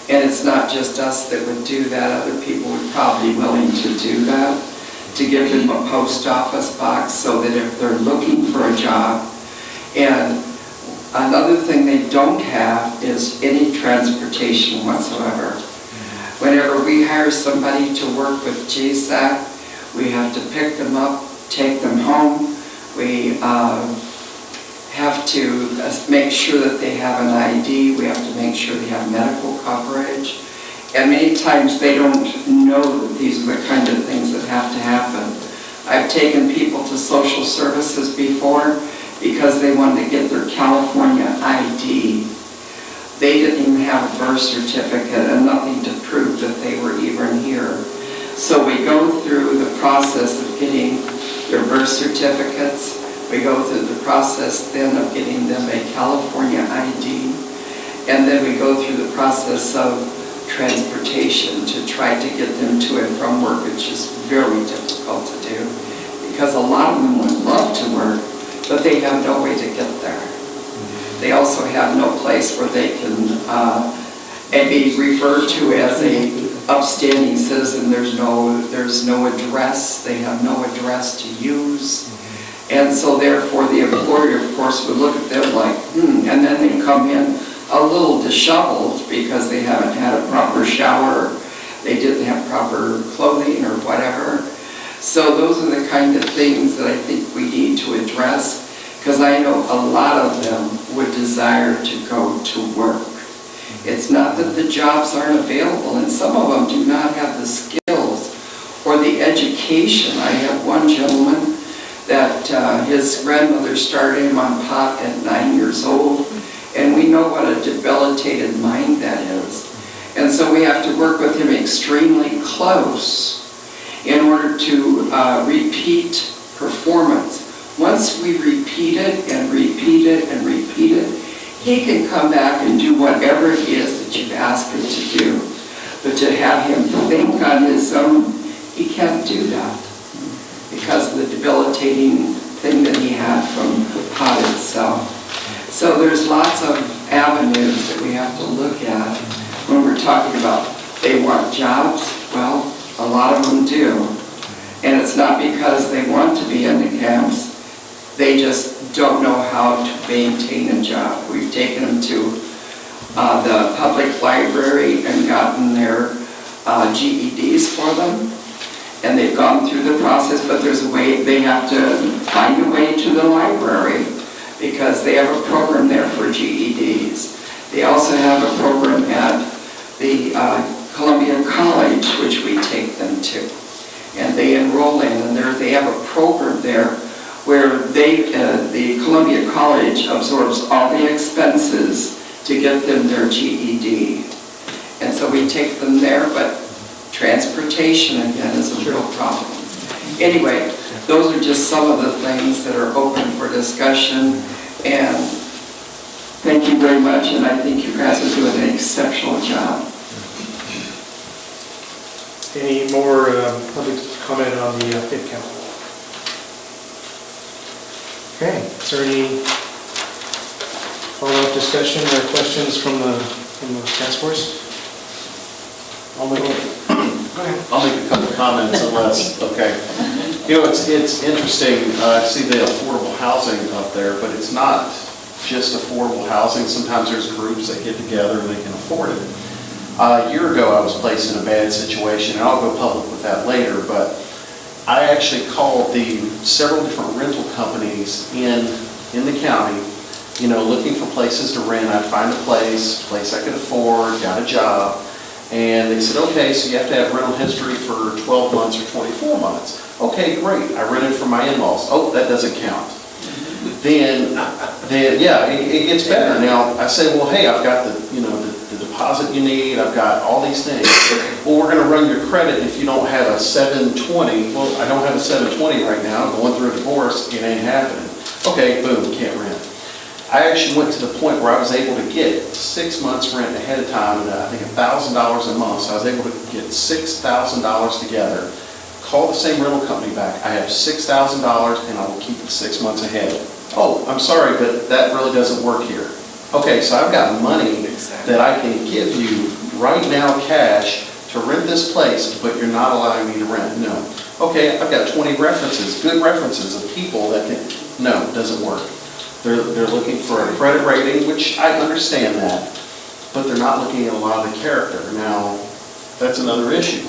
And it's not just us that would do that. Other people would probably be willing to do that, to give them a post office box so that if they're looking for a job. And another thing they don't have is any transportation whatsoever. Whenever we hire somebody to work with GSAC, we have to pick them up, take them home. We have to make sure that they have an ID. We have to make sure they have medical coverage. And many times they don't know that these are the kind of things that have to happen. I've taken people to social services before because they wanted to get their California ID. They didn't even have a birth certificate and nothing to prove that they were even here. So we go through the process of getting their birth certificates. We go through the process then of getting them a California ID. And then we go through the process of transportation to try to get them to and from work, which is very difficult to do because a lot of them would love to work, but they have no way to get there. They also have no place where they can be referred to as a upstanding citizen. There's no address. They have no address to use. And so therefore the employer, of course, would look at them like, and then they come in a little disheveled because they haven't had a proper shower, they didn't have proper clothing or whatever. So those are the kind of things that I think we need to address, because I know a lot of them would desire to go to work. It's not that the jobs aren't available, and some of them do not have the skills or the education. I have one gentleman that his grandmother started him on pot at 9 years old, and we know what a debilitated mind that is. And so we have to work with him extremely close in order to repeat performance. Once we repeat it and repeat it and repeat it, he can come back and do whatever it is that you've asked him to do. But to have him think on his own, he can't do that because of the debilitating thing that he had from pot itself. So there's lots of avenues that we have to look at when we're talking about they want jobs. Well, a lot of them do. And it's not because they want to be in the camps. They just don't know how to maintain a job. We've taken them to the public library and gotten their GEDs for them. And they've gone through the process, but there's a way, they have to find a way to the library because they have a program there for GEDs. They also have a program at the Columbia College, which we take them to. And they enroll in, and they have a program there where the Columbia College absorbs all the expenses to get them their GED. And so we take them there, but transportation again is a real problem. Anyway, those are just some of the things that are open for discussion, and Thank you very much, and I think you guys are doing an exceptional job. Any more public comment on the head count? Okay, is there any follow-up discussion or questions from the task force? I'll make a couple of comments unless, okay. You know, it's interesting, I see the affordable housing up there, but it's not just affordable housing. Sometimes there's groups that get together and they can afford it. A year ago, I was placed in a bad situation, and I'll go public with that later, but I actually called several different rental companies in the county, you know, looking for places to rent. I'd find a place I could afford, got a job, and they said, okay, so you have to have rental history for 12 months or 24 months. Okay, great, I rented from my in-laws. Oh, that doesn't count. Then yeah, it gets better. Now, I say, well, hey, I've got the deposit you need, I've got all these things. Well, we're gonna run your credit if you don't have a 720. Well, I don't have a 720 right now, I'm going through a divorce, it ain't happening. Okay, boom, can't rent. I actually went to the point where I was able to get 6 months rent ahead of time, and I think $1,000 a month, so I was able to get $6,000 together, call the same rental company back. I have $6,000 and I will keep it 6 months ahead. Oh, I'm sorry, but that really doesn't work here. Okay, so I've got money that I can give you right now, cash, to rent this place, but you're not allowing me to rent. No. Okay, I've got 20 references, good references of people that can, no, it doesn't work. They're looking for a credit rating, which I understand that, but they're not looking at a lot of the character. Now, that's another issue.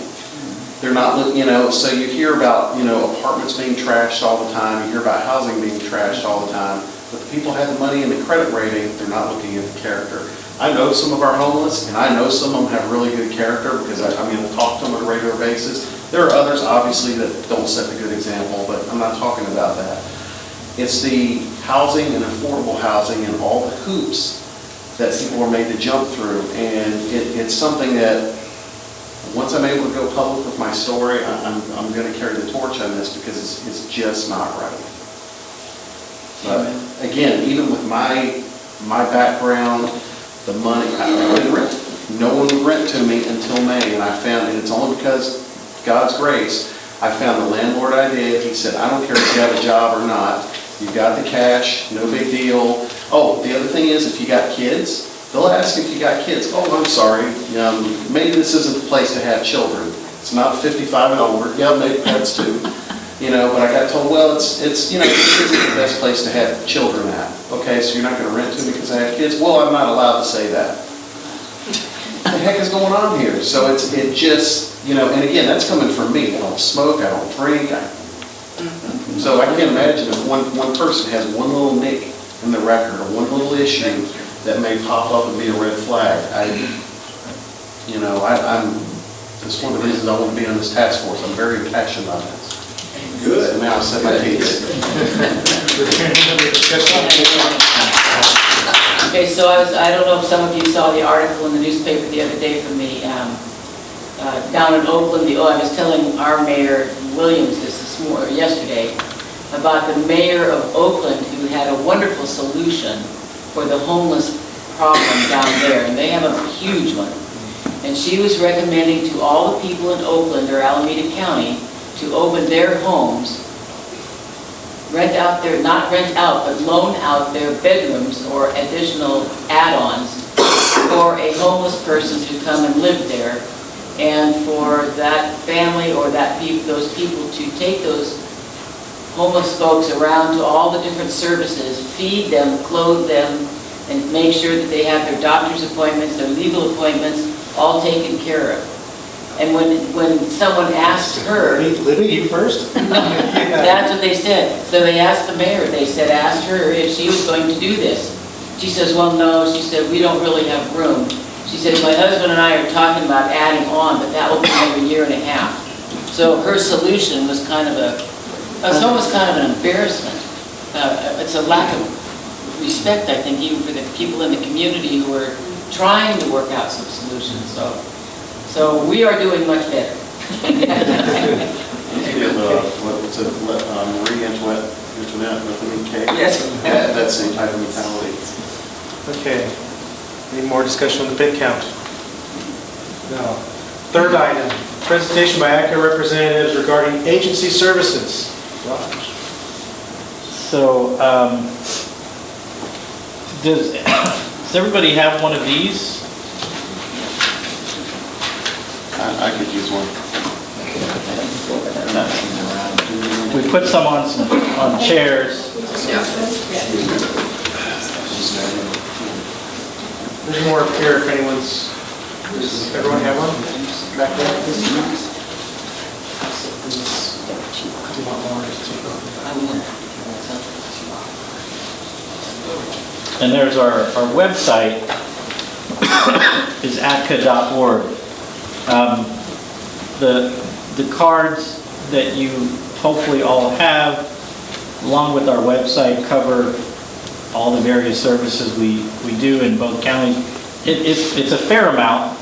They're not looking, you know, so you hear about, you know, apartments being trashed all the time, you hear about housing being trashed all the time, but the people have the money and the credit rating, they're not looking at the character. I know some of our homeless, and I know some of them have really good character because I talk to them on a regular basis. There are others, obviously, that don't set a good example, but I'm not talking about that. It's the housing and affordable housing and all the hoops that people are made to jump through, and it's something that once I'm able to go public with my story, I'm going to carry the torch on this because it's just not right. But again, even with my background, the money, I couldn't rent. No one would rent to me until May, and I found, and it's only because God's grace, I found the landlord I did. He said, I don't care if you have a job or not. You've got the cash, no big deal. Oh, the other thing is, if you got kids, they'll ask if you got kids. Oh, I'm sorry, maybe this isn't the place to have children. It's not 55 and over. Yeah, maybe pets too. You know, but I got told, well, it's this isn't the best place to have children at. Okay, so you're not going to rent to me because I have kids? Well, I'm not allowed to say that. What the heck is going on here? So it just, you know, and again, that's coming from me. I don't smoke, I don't drink. So I can't imagine if one person has one little nick in the record or one little issue that may pop up and be a red flag. That's one of the reasons I want to be on this task force. I'm very passionate about this. Good. Now I set my piece. Okay, so I don't know if some of you saw the article in the newspaper the other day from the, down in Oakland, I was telling our mayor, Williams, yesterday, about the mayor of Oakland who had a wonderful solution for the homeless problem down there, and they have a huge one. And she was recommending to all the people in Oakland or Alameda County to open their homes, not rent out, but loan out their bedrooms or additional add-ons for a homeless person to come and live there, and for that family or those people to take those homeless folks around to all the different services, feed them, clothe them, and make sure that they have their doctor's appointments, their legal appointments, all taken care of. And when someone asked her... Libby, you first? That's what they said. So they asked the mayor, asked her if she was going to do this. She says, well, no. She said, we don't really have room. She said, my husband and I are talking about adding on, but that will be every year and a half. So her solution was it's almost kind of an embarrassment. It's a lack of respect, I think, even for the people in the community who are trying to work out some solutions. So we are doing much better. What's it, Marie Antoinette with an K? Yes. That's the type of mentality. Okay. Any more discussion on the pit count? No. Third item, presentation by ACCA representatives regarding agency services. Raj. So, does everybody have one of these? I could use one. We put some on chairs. There's more up here if anyone's, does everyone have one? Back there? You want more? And there's our website is atka.org. The cards that you hopefully all have, along with our website, cover all the various services we do in both counties. It's a fair amount.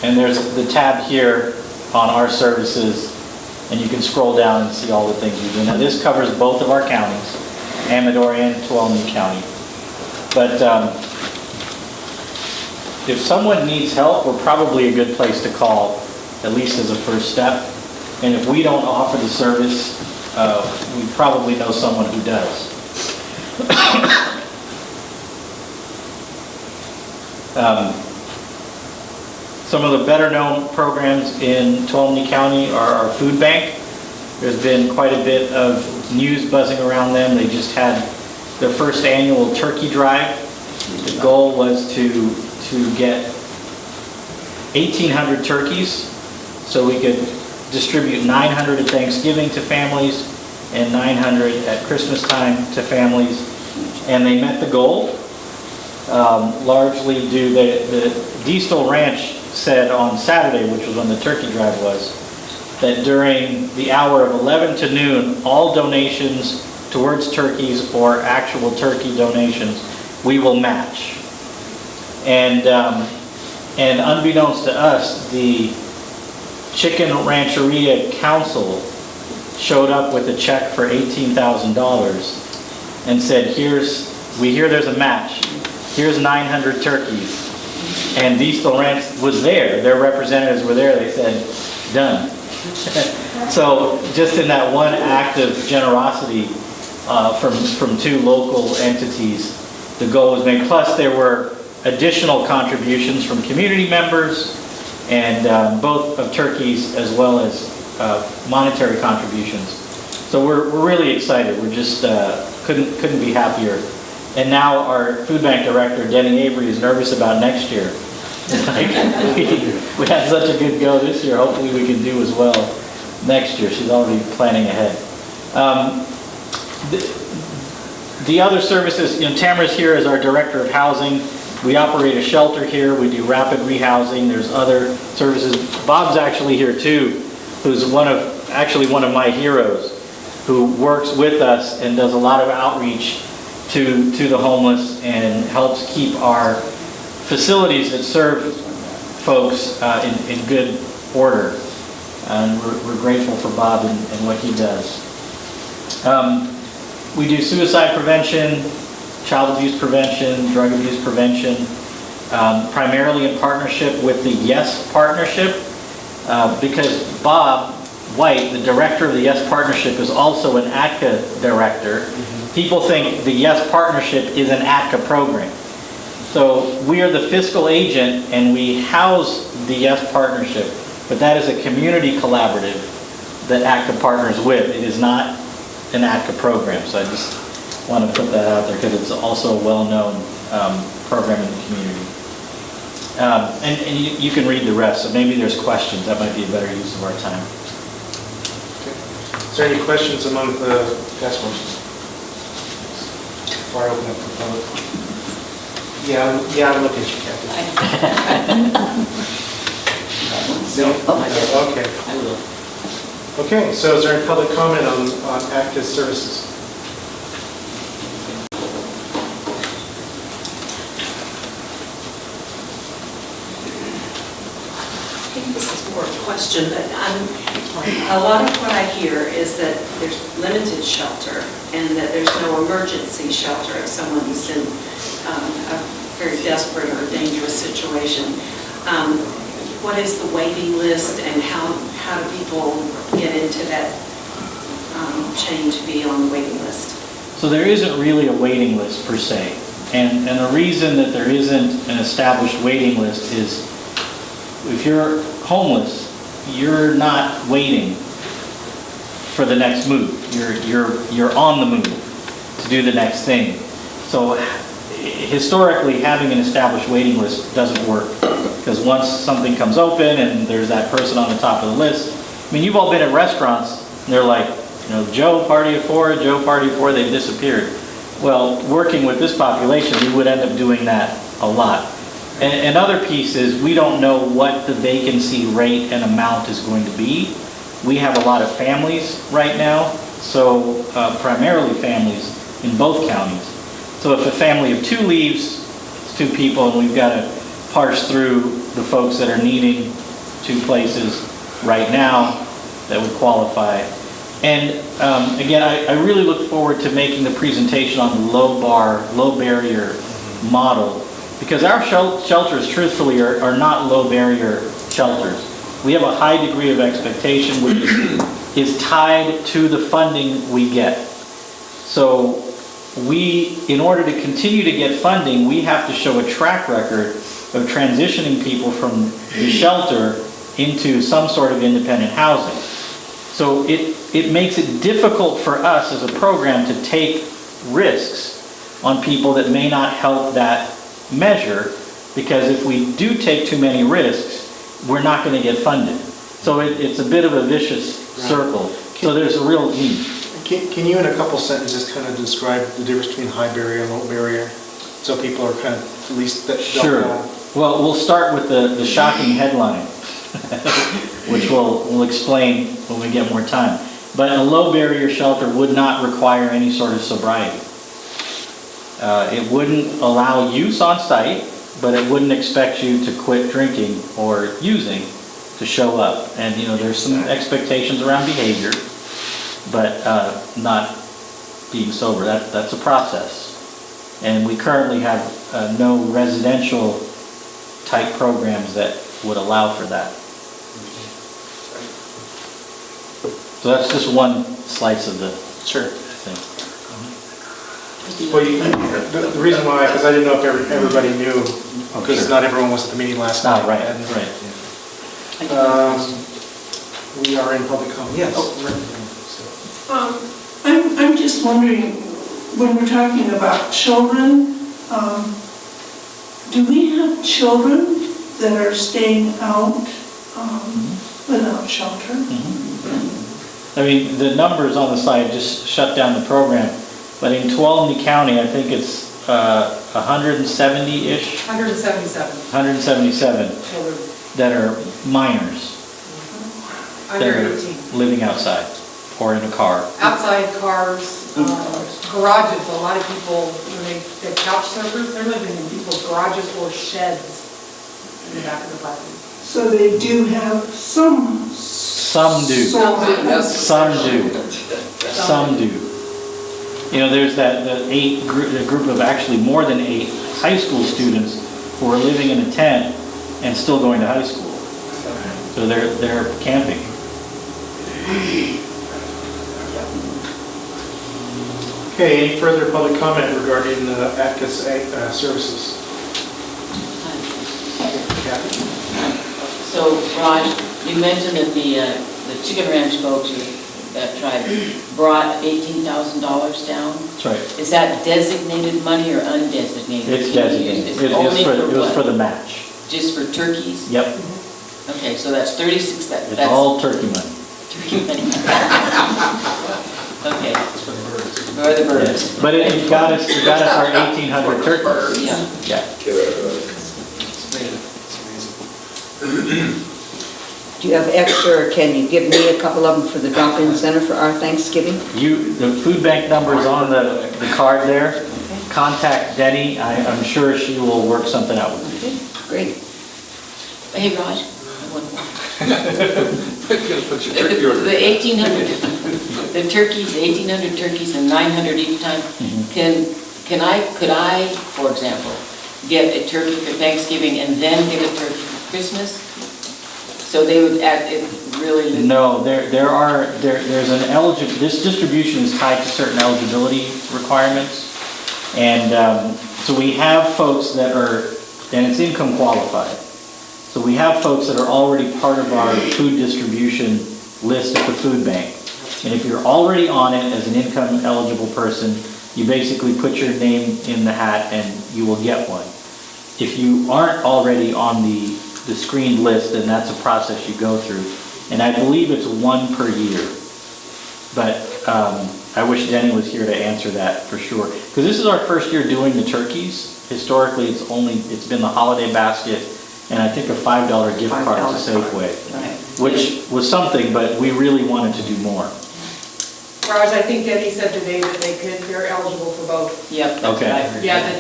And there's the tab here on our services, and you can scroll down and see all the things we do. Now, this covers both of our counties, Amador and Tuolumne County. But if someone needs help, we're probably a good place to call, at least as a first step. And if we don't offer the service, we probably know someone who does. Some of the better known programs in Tuolumne County are our food bank. There's been quite a bit of news buzzing around them. They just had their first annual turkey drive. The goal was to get 1,800 turkeys so we could distribute 900 at Thanksgiving to families and 900 at Christmas time to families. And they met the goal, largely due the Diestel Ranch said on Saturday, which was when the turkey drive was, that during the hour of 11 to noon, all donations towards turkeys or actual turkey donations, we will match. And unbeknownst to us, the Chicken Rancheria Council showed up with a check for $18,000 and said, we hear there's a match. Here's 900 turkeys. And Diestel Ranch was there. Their representatives were there. They said, done. So just in that one act of generosity from two local entities, the goal was made. Plus there were additional contributions from community members and both of turkeys as well as monetary contributions. So we're really excited. We're just couldn't be happier. And now our food bank director, Denny Avery, is nervous about next year. We had such a good go this year. Hopefully we can do as well next year. She's already planning ahead. The other services, Tamara's here as our director of housing. We operate a shelter here. We do rapid rehousing. There's other services. Bob's actually here too, who's one of my heroes, who works with us and does a lot of outreach to the homeless and helps keep our facilities that serve folks in good order. And we're grateful for Bob and what he does. We do suicide prevention, child abuse prevention, drug abuse prevention, primarily in partnership with the YES Partnership, because Bob White, the director of the YES Partnership, is also an ATCA director. People think the YES Partnership is an ATCA program. So we are the fiscal agent and we house the YES Partnership, but that is a community collaborative that ATCA partners with. It is not an ATCA program, so I just want to put that out there because it's also a well-known program in the community. And you can read the rest, so maybe there's questions. That might be a better use of our time. Okay. Is there any questions among the task forces? Before I open up for public. Yeah, I'm looking at you, Kathy. No? Okay. I will. Okay, so is there any public comment on ACCA services? I think this is more a question, but A lot of what I hear is that there's limited shelter and that there's no emergency shelter if someone is in a very desperate or dangerous situation. What is the waiting list and how do people get into that chain to be on the waiting list? So there isn't really a waiting list per se. And the reason that there isn't an established waiting list is if you're homeless, you're not waiting for the next move. You're on the move to do the next thing. So historically, having an established waiting list doesn't work, because once something comes open and there's that person on the top of the list, I mean, you've all been at restaurants and they're like, you know, Joe, party of four, Joe, party of four, they've disappeared. Well, working with this population, we would end up doing that a lot. And another piece is we don't know what the vacancy rate and amount is going to be. We have a lot of families right now, so primarily families in both counties. So if a family of two leaves, it's two people, and we've got to parse through the folks that are needing two places right now that would qualify. And again, I really look forward to making the presentation on the low barrier model, because our shelters, truthfully, are not low barrier shelters. We have a high degree of expectation, which is tied to the funding we get. So in order to continue to get funding, we have to show a track record of transitioning people from the shelter into some sort of independent housing. So it makes it difficult for us as a program to take risks on people that may not help that measure, because if we do take too many risks, we're not going to get funded. So it's a bit of a vicious circle. So there's a real need. Can you in a couple sentences kind of describe the difference between high barrier and low barrier? So people are kind of, at least that don't Sure. know. Well, we'll start with the shocking headline, which we'll explain when we get more time. But a low barrier shelter would not require any sort of sobriety. It wouldn't allow use on site, but it wouldn't expect you to quit drinking or using to show up. And there's some expectations around behavior, but not being sober. That's a process. And we currently have no residential type programs that would allow for that. So that's just one slice of the thing. Well, the reason why, because I didn't know if everybody knew, because sure. Not everyone was at the meeting last night. Right. We are in public comment. Yes. I'm just wondering, when we're talking about children, do we have children that are staying out without shelter? I mean, the numbers on the slide just shut down the program, but in Tuolumne County, I think it's 170-ish? 177 Children that are minors that under are 18. living outside or in a car. Outside cars, garages, a lot of people, when they're couch surfers, they're living in people's garages or sheds in the back of the property. So they do have some. Some do. Some do. Some do. There's the group of actually more than 8 high school students who are living in a tent and still going to high school. So they're camping. Okay, any further public comment regarding ATCA's services? Kathy? So, Raj, you mentioned that the Chicken Ranch folks that tribe brought $18,000 down. That's right. Is that designated money or undesignated? It's designated. It's only for It was what? for the match. Just for turkeys? Yep. Okay, so that's 36. It's That's all turkey money. turkey money. Okay. Or the birds. Yeah. But it got us our 1,800 turkeys. Yeah. Yeah. Do you have extra, or can you give me a couple of them for the drop-in center for our Thanksgiving? The food bank number is on the card there. Contact Denny. I'm sure she will work something out with you. Okay, great. Hey, Raj. I have one more. You're gonna put your turkey order. The 1,800, the turkeys, 1,800 turkeys and 900 each time. Could I, for example, get a turkey for Thanksgiving and then get a turkey for Christmas? So they would add, it really... No, there's an this distribution is tied to certain eligibility requirements. And so we have folks that are, and it's income qualified. So we have folks that are already part of our food distribution list at the food bank. And if you're already on it as an income eligible person, you basically put your name in the hat and you will get one. If you aren't already on the screened list, then that's a process you go through. And I believe it's one per year. But I wish Denny was here to answer that for sure. Because this is our first year doing the turkeys. Historically, it's been the holiday basket and I think a $5 gift card to Safeway, which was something, but we really wanted to do more. Whereas I think Denny said today that they're eligible for both. Yep. Okay. Yeah, that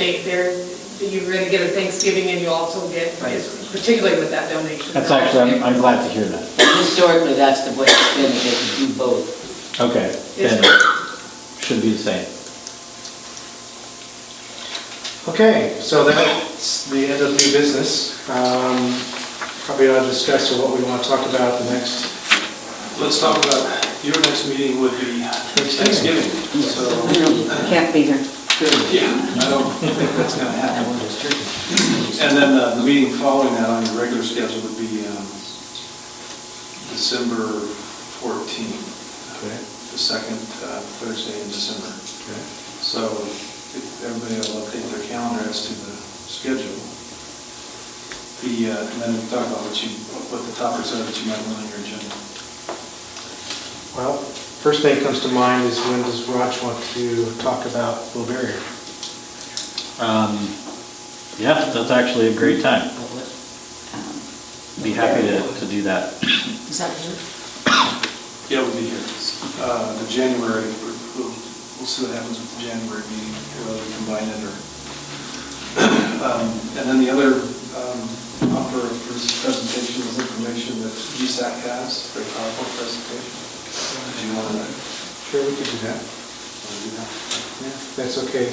you're going to get a Thanksgiving and you also get, particularly with that donation. That's actually, I'm glad to hear that. Historically, that's the way it's been, that they can do both. Okay, then should be the same. Okay, so that's the end of new business. Probably ought to discuss what we want to talk about the next. Let's talk about, your next meeting would be Thanksgiving, so. Can't be here. Yeah, I don't think that's gonna happen. And then the meeting following that on your regular schedule would be December 14th. Okay. The second Thursday in December. Okay. So if everybody will update their calendar as to the schedule. And then we'll talk about what the topics are that you might want on your agenda. Well, first thing that comes to mind is when does Raj want to talk about Low Barrier? Yeah, that's actually a great time. Be happy to do that. Is that good? Yeah, we'll be here. The January, we'll see what happens with the January meeting, whether we combine it or. And then the other offer of presentation is information that GSAC has, very powerful presentation. Do you want to? Sure, we could do that. Want to do that? Yeah, that's okay.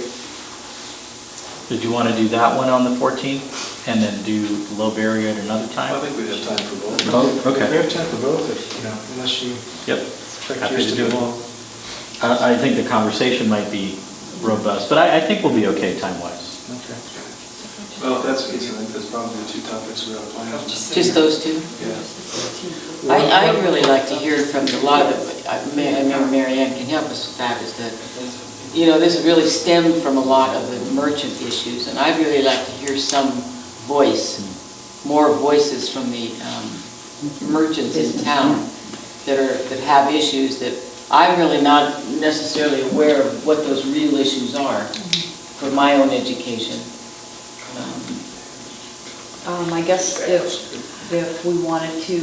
Did you want to do that one on the 14th and then do Low Barrier at another time? I think we'd have time for both. Both? Okay. We have time for both, unless you. Yep. expect Happy yours to do go it. long. I think the conversation might be robust, but I think we'll be okay time-wise. Okay. Well, if that's the case, I think there's probably the two topics we ought to plan on. Just those two? Yeah. I'd really like to hear from a lot of it, maybe Mary Ann can help us with that, is that, this really stemmed from a lot of the merchant issues, and I'd really like to hear some voice, more voices from the merchants in town that have issues that I'm really not necessarily aware of what those real issues are for my own education. I guess if we wanted to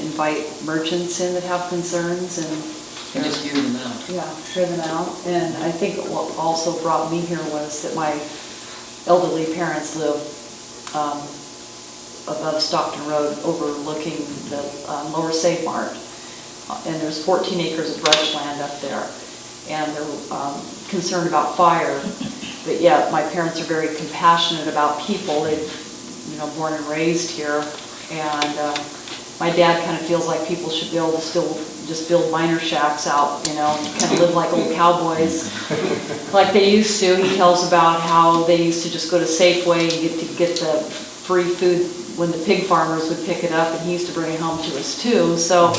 invite merchants in that have concerns And just hear them out. yeah, hear them out. And I think what also brought me here was that my elderly parents live above Stockton Road overlooking the Lower Save Mart. And there's 14 acres of brush land up there. And they're concerned about fire. But yet my parents are very compassionate about people. They've born and raised here, and my dad kind of feels like people should be able to still just build miner shacks out, and kind of live like old cowboys, like they used to. He tells about how they used to just go to Safeway and get the free food when the pig farmers would pick it up, and he used to bring it home to us too. So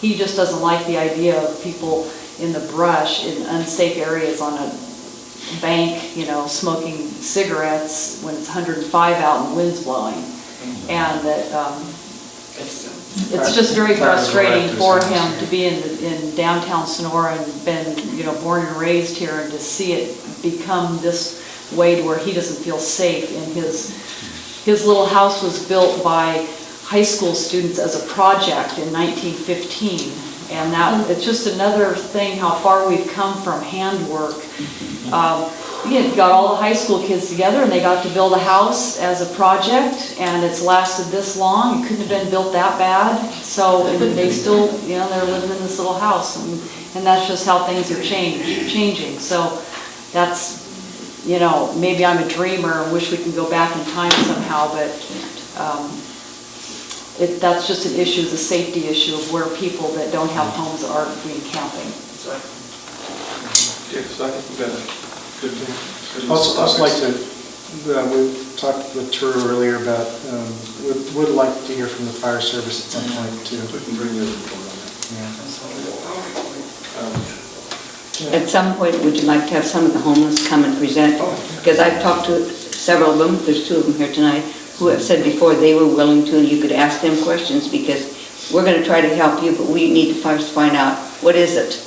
he just doesn't like the idea of people in the brush in unsafe areas on a bank, smoking cigarettes when it's 105 out and the wind's blowing. And that it's just very frustrating for him to be in downtown Sonora and been, born and raised here, and to see it become this way to where he doesn't feel safe. And his little house was built by high school students as a project in 1915. And it's just another thing how far we've come from handwork. got all the high school kids together and they got to build a house as a project and it's lasted this long. It couldn't have been built that bad. So and they still, they're living in this little house and that's just how things are changing. So that's, maybe I'm a dreamer and wish we could go back in time somehow, but that's just an issue, the safety issue of where people that don't have homes are being camping. Okay, so I think we've got a good Also like to, we talked with Drew earlier about, would like to hear from the fire service at some point too. We can bring the report on that. At some point, would you like to have some of the homeless come and present? Because I've talked to several of them, there's 2 of them here tonight, who have said before they were willing to, and you could ask them questions, because we're going to try to help you, but we need to first find out, what is it?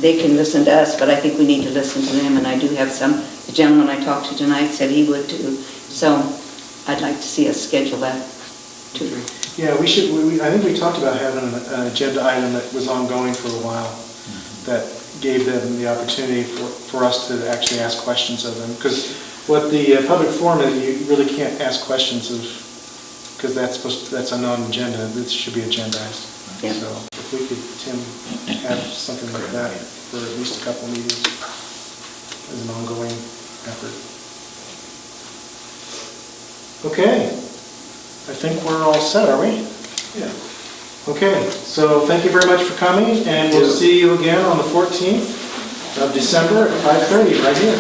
They can listen to us, but I think we need to listen to them, and I do have some, the gentleman I talked to tonight said he would too. So I'd like to see us schedule that too. Yeah, we should, I think we talked about having an agenda item that was ongoing for a while, that gave them the opportunity for us to actually ask questions of them. Because what the public forum is, you really can't ask questions of, because that's a non-agenda, this should be agendized. Yeah. So if we could, Tim, have something like that for at least a couple meetings as an ongoing effort. Okay, I think we're all set, are we? Yeah. Okay, so thank you very much for coming, and we'll see you again on the 14th of December at 5:30 right here.